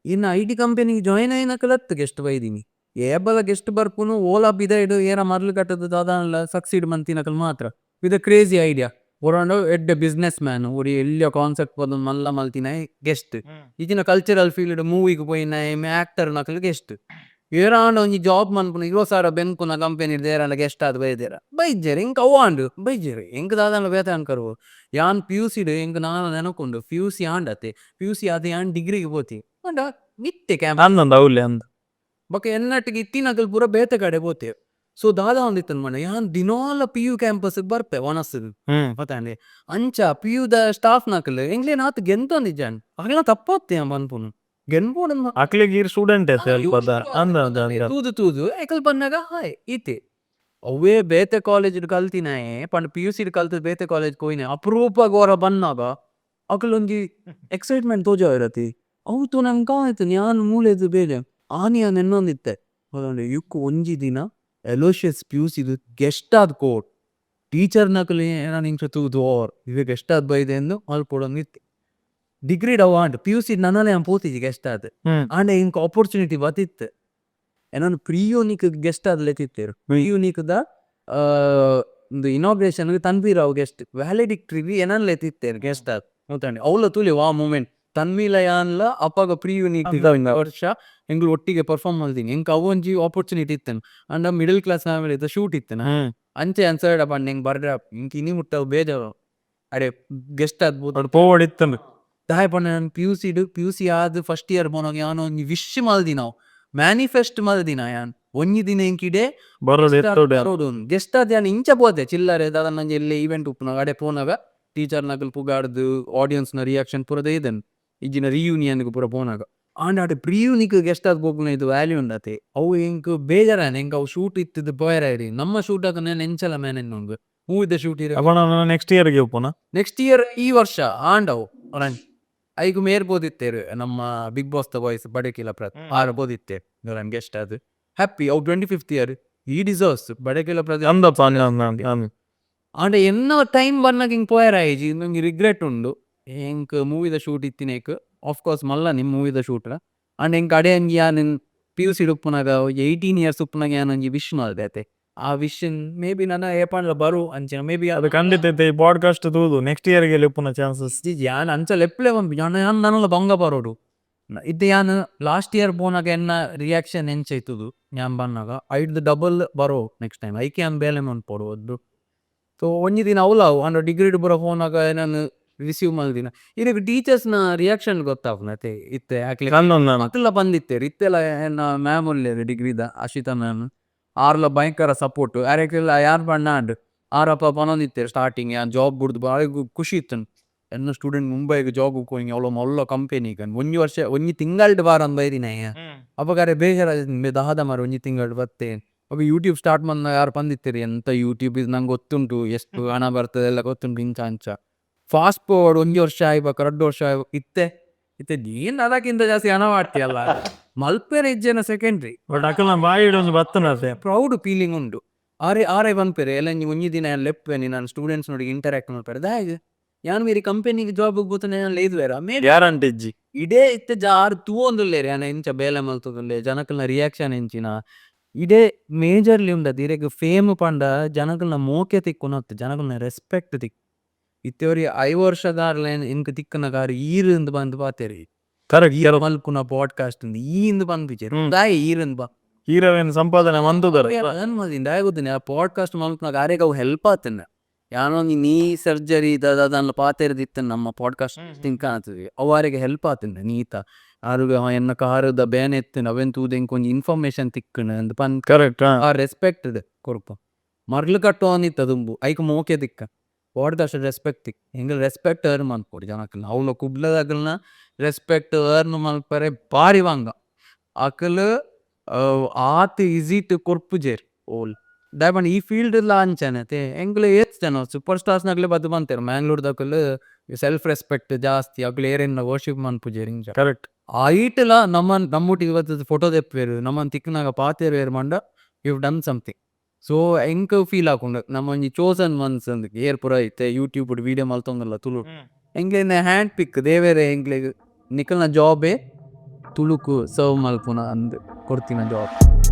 ಇನ್ನು IT ಕಂಪನಿಗೆ ಜಾಯಿನ್ ಆಯ್ನಕಲತ್ತು ಗೆಸ್ಟ್ ಬೈದಿನಿ ಏಬಲ ಗೆಸ್ಟ್ ಬರ್ಪುನು ಓಲಾ ಬಿದ ಇಡು ಏನ ಮರ್ಲು ಕಟ್ಟದು ದಾದ ಸಕ್ಸೀಡ್ ಮಂತಿನಕಲ್ ಮಾತ್ರ ವಿತ್ ಕ್ರೇಜಿ ಐಡಿಯಾ ಒರಂಡು ಎಡ್ಡೆ ಬಿಸ್ನೆಸ್ ಮ್ಯಾನ್ ಒರಿ ಎಲ್ಲಿಯ ಕಾನ್ಸೆಪ್ಟ್ ಬಂದು ಮಲ್ಲ ಮಲ್ತಿನ ಗೆಸ್ಟ್ ಈಜಿನ ಕಲ್ಚರಲ್ ಫೀಲ್ಡ್ ಮೂವಿಗೆ ಪೋಯಿನ ಆಕ್ಟರ್ ನಕಲ್ ಗೆಸ್ಟ್ ಏರಾಂಡ ಒಂಜಿ ಜಾಬ್ ಮನ್ಪುನ 20,000 ಬೆನ್ಪುನ ಕಂಪೆನಿ ದೇರಾಂಡ ಗೆಸ್ಟ್ ಆದ್ ಬೈದೇರ ಬೈಜೇರಿ ಇಂಕ ಅವಾಂಡು ಬೈಜೇರಿ ಎಂಕ್ ದಾದಾಂಡ ಬೇತ ಅನ್ಕರು ಯಾನ್ PUC ಎಂಕ್ ನಾನು ನೆನಕೊಂಡು PUC ಆಂಡತೆ PUC ಆದ ಯಾನ್ ಡಿಗ್ರಿಗೆ ಪೋತಿ ಅಂಡ ನಿತ್ತೆ ಕ್ಯಾಂಪ್
ಅಂದಂದ ಅವ್ಲೆ ಅಂದ
ಬೊಕ ಎನ್ನಟ್ಟಿಗೆ ಇತ್ತಿನಕಲ್ ಪೂರ ಬೇತೆ ಕಡೆ ಪೋತೇವ್ ಸೊ ದಾದ ಒಂದಿತ್ತನ್ ಮನೆ ಯಾನ್ ದಿನಾಲ PU ಕ್ಯಾಂಪಸ್ ಬರ್ಪೆ ವನಸ್ಸದು ಪತಾಂಡೆ ಅಂಚ PU ದ ಸ್ಟಾಫ್ ನಕಲ್ ಎಂಗ್ಲೇ ನಾತ್ ಗೆಂತೊಂದಿಜ್ಜಾನ್ ಅಗಲ ತಪ್ಪೋತ್ತೆ ಬನ್ಪುನು ಗೆನ್ಪೋಡ
ಅಕ್ಲಿಗೆ ಈ ಸ್ಟೂಡೆಂಟ್ ಸ್ವಲ್ಪ ಅಂದ
ತೂದು ತೂದು ಏಕಲ್ ಬಂದಾಗ ಹಾಯ್ ಈತೆ ಅವೇ ಬೇತೆ ಕಾಲೇಜ್ ಕಲ್ತಿನಾಯೆ ಪಂಡ PUC ಕಲ್ತದ ಬೇತೆ ಕಾಲೇಜ್ ಹೋಯ್ನೆ ಅಪರೂಪ ಗೋರ ಬಂದಾಗ ಅಕಲ್ ಒಂಜಿ ಎಕ್ಸೈಟ್ಮೆಂಟ್ ತೋಜ ಇರತಿ ಅವತ್ತು ನಂಗೆ ಕಾಯ್ತು ಯಾನ್ ಮೂಲೆದು ಬೇರೆ ಆನಿಯ ನೆನ್ನೊಂದಿತ್ತೆ ಯುಕ್ ಒಂಜಿ ದಿನ Aloysius PUC ಇದು ಗೆಸ್ಟ್ ಆದ್ ಕೋಟ್ ಟೀಚರ್ ನಕಲಿ ನಾನು ಇಂಚ ತೂದು ಓರ್ ಇವೆ ಗೆಸ್ಟ್ ಆದ್ ಬೈದೆ ಎಂದು ಅಲ್ಪೊಡೊಂದಿತ್ತೆ ಡಿಗ್ರಿ ಅವಾಂಡ್ PUC ನನ್ನಲೆ ಪೋತಿಜಿ ಗೆಸ್ಟ್ ಆದ್ ಆಂಡ ಇಂಕ ಆಪರ್ಚುನಿಟಿ ಬತ್ತಿತ್ತು ಏನೊಂದು ಪ್ರಿಯೂನಿಕ್ ಗೆಸ್ಟ್ ಆದ್ ಲೆತ್ತಿತ್ತೇರು ಪ್ರಿಯೂನಿಕ್ದ ಒಂದು ಇನಾಗ್ರೇಷನ್ ತನ್ವೀರಾವ್ ಗೆಸ್ಟ್ ವ್ಯಾಲಿಡಿಕ್ಟ್ರಿವಿ ಏನನ್ ಲೆತ್ತಿತ್ತೇರು ಗೆಸ್ಟ್ ಆದ್ ಗೊತ್ತಾಂಡಿ ಅವಳ ತುಲಿ ವಾ ಮೂಮೆಂಟ್ ತನ್ವೀಲ ಯಾನ್ಲ ಅಪ್ಪಾಗ ಪ್ರಿಯೂನಿಕ್ ವರ್ಷ ಎಂಗ್ಳು ಒಟ್ಟಿಗೆ ಪರ್ಫಾರ್ಮ್ ಮಾಡ್ತೀನಿ ಎಂಕ್ ಅವೊಂಜಿ ಆಪರ್ಚುನಿಟಿ ಇತ್ತೇನು ಅಂಡ ಮಿಡಲ್ ಕ್ಲಾಸ್ ಫ್ಯಾಮಿಲಿ ಇದ್ದ ಶೂಟ್ ಇತ್ತೇನ ಅಂಚೆ ಅನ್ಸರ್ಡ ಬಂಡ್ ಹೆಂಗ್ ಬರ್ರ ಇಂಕ ಇನಿ ಮುಟ್ಟವು ಬೇಜಾರು ಅಡೆ ಗೆಸ್ಟ್ ಆದ್ಬೋದು
ಪೋವಡಿತ್ತಂದು
ದಾಯ ಪಂಡ ನಾನು PUC ಆದ್ ಫಸ್ಟ್ ಇಯರ್ ಬೋನಾಗ ಯಾನು ಒಂಜಿ ವಿಶ್ ಮಲ್ದಿ ನಾವು ಮ್ಯಾನಿಫೆಸ್ಟ್ ಮಲ್ದಿನ ಯಾನ್ ಒಂಜಿ ದಿನ ಎಂಕಿಡೆ
ಬರೋಡು
ಗೆಸ್ಟ್ ಆದ್ ಯಾನ್ ಇಂಚ ಪೋತೆ ಚಿಲ್ಲರೆ ದಾದ ನಂಜಿ ಎಲ್ಲಿ ಈವೆಂಟ್ ಉಪ್ಪುನಾಗ ಅಡೆ ಪೋನಾಗ ಟೀಚರ್ ನಕಲ್ ಪುಗಾಡ್ದು ಆಡಿಯನ್ಸ್ ನ ರಿಯಾಕ್ಷನ್ ಪೂರ ದೈದನ್ ಇಜ್ಜಿನ ರಿಯೂನಿಯನ್ ಪೂರ ಪೋನಾಗ ಆಂಡ ಅಡೆ ಪ್ರಿಯೂನಿಕ್ ಗೆಸ್ಟ್ ಆದ್ ಹೋಗ್ನ ಇದು ವ್ಯಾಲ್ಯೂ ಉಂಡತೆ ಅವು ಎಂಕ್ ಬೇಜಾರಾನ ಎಂಕ್ ಅವು ಶೂಟ್ ಇತ್ತಿದ್ದು ಬೋಯರಿ ನಮ್ಮ ಶೂಟ್ ಆಗ ನಾನು ಎಂಚಲ ಮ್ಯಾನ್ ಉಂಗು ಮೂವಿದ ಶೂಟ್
ನೆಕ್ಸ್ಟ್ ಇಯರ್ಗೆ ಉಪ್ಪುನ
ನೆಕ್ಸ್ಟ್ ಇಯರ್ ಈ ವರ್ಷ ಆಂಡವು ಐಗು ಮೇರ್ ಬೋದಿತ್ತೇರು ನಮ್ಮ ಬಿಗ್ ಬಾಸ್ ದ ವಾಯ್ಸ್ ಬಡಕಿಲ ಪ್ರತ್ ಆರ ಬೋದಿತ್ತೆ ನನ್ ಗೆಸ್ಟ್ ಅದು ಹ್ಯಾಪಿ ಅವು 25th ಇಯರ್ ಈ ಡಿಸರ್ವ್ಸ್ ಬಡಕಿಲ ಪ್ರತ್ ಆಂಡ ಎನ್ನೋ ಟೈಮ್ ಬಂದಾಗ ಹಿಂಗೆ ಪೋಯರ್ ಆಯ್ಜಿ ನಂಗೆ ರಿಗ್ರೆಟ್ ಉಂಡು ಹೆಂಗೆ ಮೂವಿದ ಶೂಟ್ ಇತ್ತಿನೇಕ್ ಆಫ್ಕೋರ್ಸ್ ಮಲ್ಲ ನಿಮ್ಮ ಮೂವಿದ ಶೂಟ್ ಆಂಡ್ ಹೆಂಗೆ ಅಡೆ ಹಂಗೆ ಯಾನ್ PUC ಉಪ್ಪುನಾಗ 18 years ಉಪ್ಪುನಾಗ ಯಾನ್ ಒಂಜಿ ವಿಶ್ ಮಾಡ್ದೆ ಆ ವಿಶ್ ಮೇ ಬಿ ನನ್ನ ಏಪಂಡ್ಲ ಬರು ಅಂಚಿನ ಮೇ ಬಿ
ಅದು ಖಂಡಿತ ಈ ಪಾಡ್ಕಾಸ್ಟ್ ತೂದು ನೆಕ್ಸ್ಟ್ ಇಯರ್ಗೆ ಉಪ್ಪುನ ಚಾನ್ಸಸ್
ಯಾನ್ ಅಂಚಲ್ ಎಪ್ಲೆ ಬಂದು ಯಾನ್ ನನ್ನಲ್ಲ ಬಂಗ ಬರೋಡು ಇದು ಯಾನ್ ಲಾಸ್ಟ್ ಇಯರ್ ಬೋನಾಗ ಎನ್ನ ರಿಯಾಕ್ಷನ್ ಎಂಚೈತದು ಯಾನ್ ಬನ್ನಾಗ ಐದು ಡಬಲ್ ಬರೋ ನೆಕ್ಸ್ಟ್ ಟೈಮ್ ಐಕೆ ಯಾನ್ ಬೇಲೆ ಮನ್ಪೊಡು ಸೊ ಒಂಜಿ ದಿನ ಅವಲಾವು ಅಂಡ್ ಡಿಗ್ರಿ ಬರೋ ಫೋನಾಗ ನಾನು ರಿಸೀವ್ ಮಾಡಿದಿನ ಇದಕ್ಕೆ ಟೀಚರ್ಸ್ನ ರಿಯಾಕ್ಷನ್ ಗೊತ್ತಾಗ್ನತೆ ಇತ್ತೆ ಯಾಕೆ ಮಕ್ಕಳ ಬಂದಿತ್ತೇರು ಇತ್ತೆಲ್ಲ ಏನ ಮ್ಯಾಮ್ ಒಳ್ಳೆಯರು ಡಿಗ್ರಿದ ಅಶಿತಾ ಮ್ಯಾಮ್ ಆರ್ಲ ಭಯಂಕರ ಸಪೋರ್ಟ್ ಯಾರೆಲ್ಲ ಯಾರು ಬಣ್ಣಾಂಡ್ ಆರಪ್ಪ ಪನೊಂದಿತ್ತೇರು ಸ್ಟಾರ್ಟಿಂಗ್ ಯಾನ್ ಜಾಬ್ ಬಿಡ್ದು ಭಾಳ ಖುಷಿ ಇತ್ತು ಎನ್ನ ಸ್ಟೂಡೆಂಟ್ ಮುಂಬೈಗೆ ಜಾಬ್ ಹೋಗಿ ಅವಳ ಮೊಲ್ಲ ಕಂಪೆನಿಗೆ ಒಂಜಿ ತಿಂಗಳು ಬಾರ ಅಂದ್ ಬೈದಿನ ಅಪ್ಪಗಾರೆ ಬೇಜಾರ ದಾದ ಮಾರ ಒಂಜಿ ತಿಂಗಳು ಬತ್ತೆ ಅವಾಗ ಯೂಟ್ಯೂಬ್ ಸ್ಟಾರ್ಟ್ ಬಂದ ಯಾರು ಬಂದಿತ್ತೀರಿ ಎಂತ ಯೂಟ್ಯೂಬ್ ಇದು ನಂಗೆ ಗೊತ್ತುಂಟು ಎಷ್ಟು ಹಣ ಬರ್ತದೆ ಎಲ್ಲ ಗೊತ್ತುಂಟು ಇಂಚ ಅಂಚ ಫಾಸ್ಟ್ ಫಾರ್ವರ್ಡ್ 1 ವರ್ಷ ಆಯ್ಬೇಕು 2 ವರ್ಷ ಆಯ್ಬೇಕು ಇತ್ತೆ ನೀನ್ ಅದಕ್ಕಿಂತ ಜಾಸ್ತಿ ಹಣ ಮಾಡ್ತೀಯಲ್ಲ ಮಲ್ಪೇರೆ ಇಜ್ಜೇನ ಸೆಕೆಂಡ್ರಿ
ಬಟ್ ಅಕ್ಕಲ ಬಾಯಿ ಒಂದು ಬತ್ತನತೆ
ಪ್ರೌಡ್ ಫೀಲಿಂಗ್ ಉಂಟು ಆರೆ ಬಂದ್ಪೇರೆ ಎಲ್ಲ ನೀವು ಒಂಜಿ ದಿನ ಲೆಪ್ಪೆ ನಾನು ಸ್ಟೂಡೆಂಟ್ಸ್ ನೋಡಿ ಇಂಟರಾಕ್ಟ್ ಮಾಡ್ಪೇರೆ ದಾಯ್ ಯಾನ್ ಮೇರಿ ಕಂಪೆನಿಗೆ ಜಾಬ್ ಹೋಗ್ಬೋತಾನೆ ಲೇದ್ವೇರ
ಗ್ಯಾರಂಟಿ ಇಜ್ಜಿ
ಇಡೇ ಇತ್ತೆ ಜಾರು ತೂವೊಂದುಲ್ಲೇರಿ ಯಾನ ಎಂಚ ಬೇಲೆ ಮಲ್ತದುಲ್ಲೆ ಜನಕಲ್ನ ರಿಯಾಕ್ಷನ್ ಎಂಚಿನ ಇಡೇ ಮೇಜರ್ಲಿ ಉಂಡದು ಇರೆಗ್ ಫೇಮ್ ಪಂಡ ಜನಕಲ್ನ ಮೋಕೆ ತಿಕ್ಕೊನೊತ್ತು ಜನಕಲ್ನ ರೆಸ್ಪೆಕ್ಟ್ ತಿಕ್ ಇತ್ತೆವರಿ 5 ವರ್ಷದಾರ್ಲ ಇಂಕ ತಿಕ್ಕನ ಗಾರು ಈರಿಂದ ಬಂದು ಪಾತೇರಿ
ಕರೆಕ್ಟ್
ಈರ ಮಲ್ಪುನ ಪಾಡ್ಕಾಸ್ಟ್ ಈಂದ ಬಂದ್ ಬಿಚೇರಿ ದಾಯ್ ಈರಿಂದ ಬಾ
ಹೀರೋವೇನ್ ಸಂಪಾದನೆ ಮಂತುದರ
ಅನ್ಮದಿಂದ ಆಗುದಿನ ಪಾಡ್ಕಾಸ್ಟ್ ಮಲ್ಪುನ ಗಾರೆಗೆ ಅವು ಹೆಲ್ಪ್ ಆತನ ಯಾನೋ ನೀ ಸರ್ಜರಿ ಅದನ್ನ ಪಾತೇರದಿತ್ತ ನಮ್ಮ ಪಾಡ್ಕಾಸ್ಟ್ ತಿನ್ಕಾಣತ್ತೀವಿ ಅವರಿಗೆ ಹೆಲ್ಪ್ ಆತನ ನೀತ ಆರುಗ ಎನ್ನ ಕಾರದ ಬೇನೆ ಎತ್ತಿನ ಅವೆನ್ ತೂದೆಂಗ್ ಕೊಂಚ ಇನ್ಫಾರ್ಮೇಶನ್ ತಿಕ್ಕಣ ಅಂದ್ ಪನ್
ಕರೆಕ್ಟ್
ಆ ರೆಸ್ಪೆಕ್ಟ್ ಕೊರ್ಪ ಮರ್ಲು ಕಟ್ಟೋ ಅನಿತ್ತ ದುಂಬು ಐಕ ಮೋಕೆ ತಿಕ್ಕ ಪಾಡ್ಕಾಸ್ಟ್ ರೆಸ್ಪೆಕ್ಟ್ ತಿಕ್ ಹೆಂಗ ರೆಸ್ಪೆಕ್ಟ್ ಅರ್ನ್ ಮನ್ಕೊಡಿ ಜನಕಲ್ನ ಅವಳ ಕುಬ್ಲದಾಗಲ್ನ ರೆಸ್ಪೆಕ್ಟ್ ಅರ್ನ್ ಮಲ್ಪರೆ ಬಾರಿ ವಾಂಗ ಅಕಲ್ ಆತ್ ಇಸಿಟ್ ಕೊರ್ಪುಜೇರ್ ಓಲ್ ದಾಯಪಂಡ ಈ ಫೀಲ್ಡ್ ಇಲ್ಲ ಅಂಚನತೆ ಎಂಗ್ಲ ಏತ್ ಜನ ಸೂಪರ್ ಸ್ಟಾರ್ಸ್ ನಗ್ಲೆ ಬದ್ದು ಬಂತೇರು ಮ್ಯಾಂಗ್ಳೂರ್ದಕಲ್ ಸೆಲ್ಫ್ ರೆಸ್ಪೆಕ್ಟ್ ಜಾಸ್ತಿ ಅಗ್ಲ ಏರೇನ ವರ್ಷಿಪ್ ಮನ್ಪುಜೇರ್ ಹಿಂಗ
ಕರೆಕ್ಟ್
ಆಯಿಟ್ಲ ನಮ್ಮೊಟ್ಟಿಗೆ ಇವತ್ತು ಫೋಟೋ ತೆಪ್ಪೇರು ನಮ್ಮನ್ ತಿಕ್ಕನಾಗ ಪಾತೇರು ಏರ್ ಮಂಡ ಯು ಡನ್ ಸಮಥಿಂಗ್ ಸೊ ಎಂಕ್ ಫೀಲ್ ಹಾಕೊಂಡು ನಮ್ಮ ಒಂಜಿ ಚೋಸನ್ ಮನ್ಸ್ ಅಂದ್ ಏರ್ ಪುರ ಐತೆ ಯೂಟ್ಯೂಬ್ ವಿಡಿಯೋ ಮಲ್ತೊಂಗಲ್ಲ ತುಳು ಎಂಗ್ಲೇನ ಹ್ಯಾಂಡ್ ಪಿಕ್ ದೇವೇರೆ ಎಂಗ್ಲೆ ನಿಕಲ್ನ ಜಾಬೇ ತುಳುಕು ಸರ್ವ್ ಮಲ್ಪುನ ಅಂದ್ ಕೊಡ್ತಿನ ಜಾಬ್.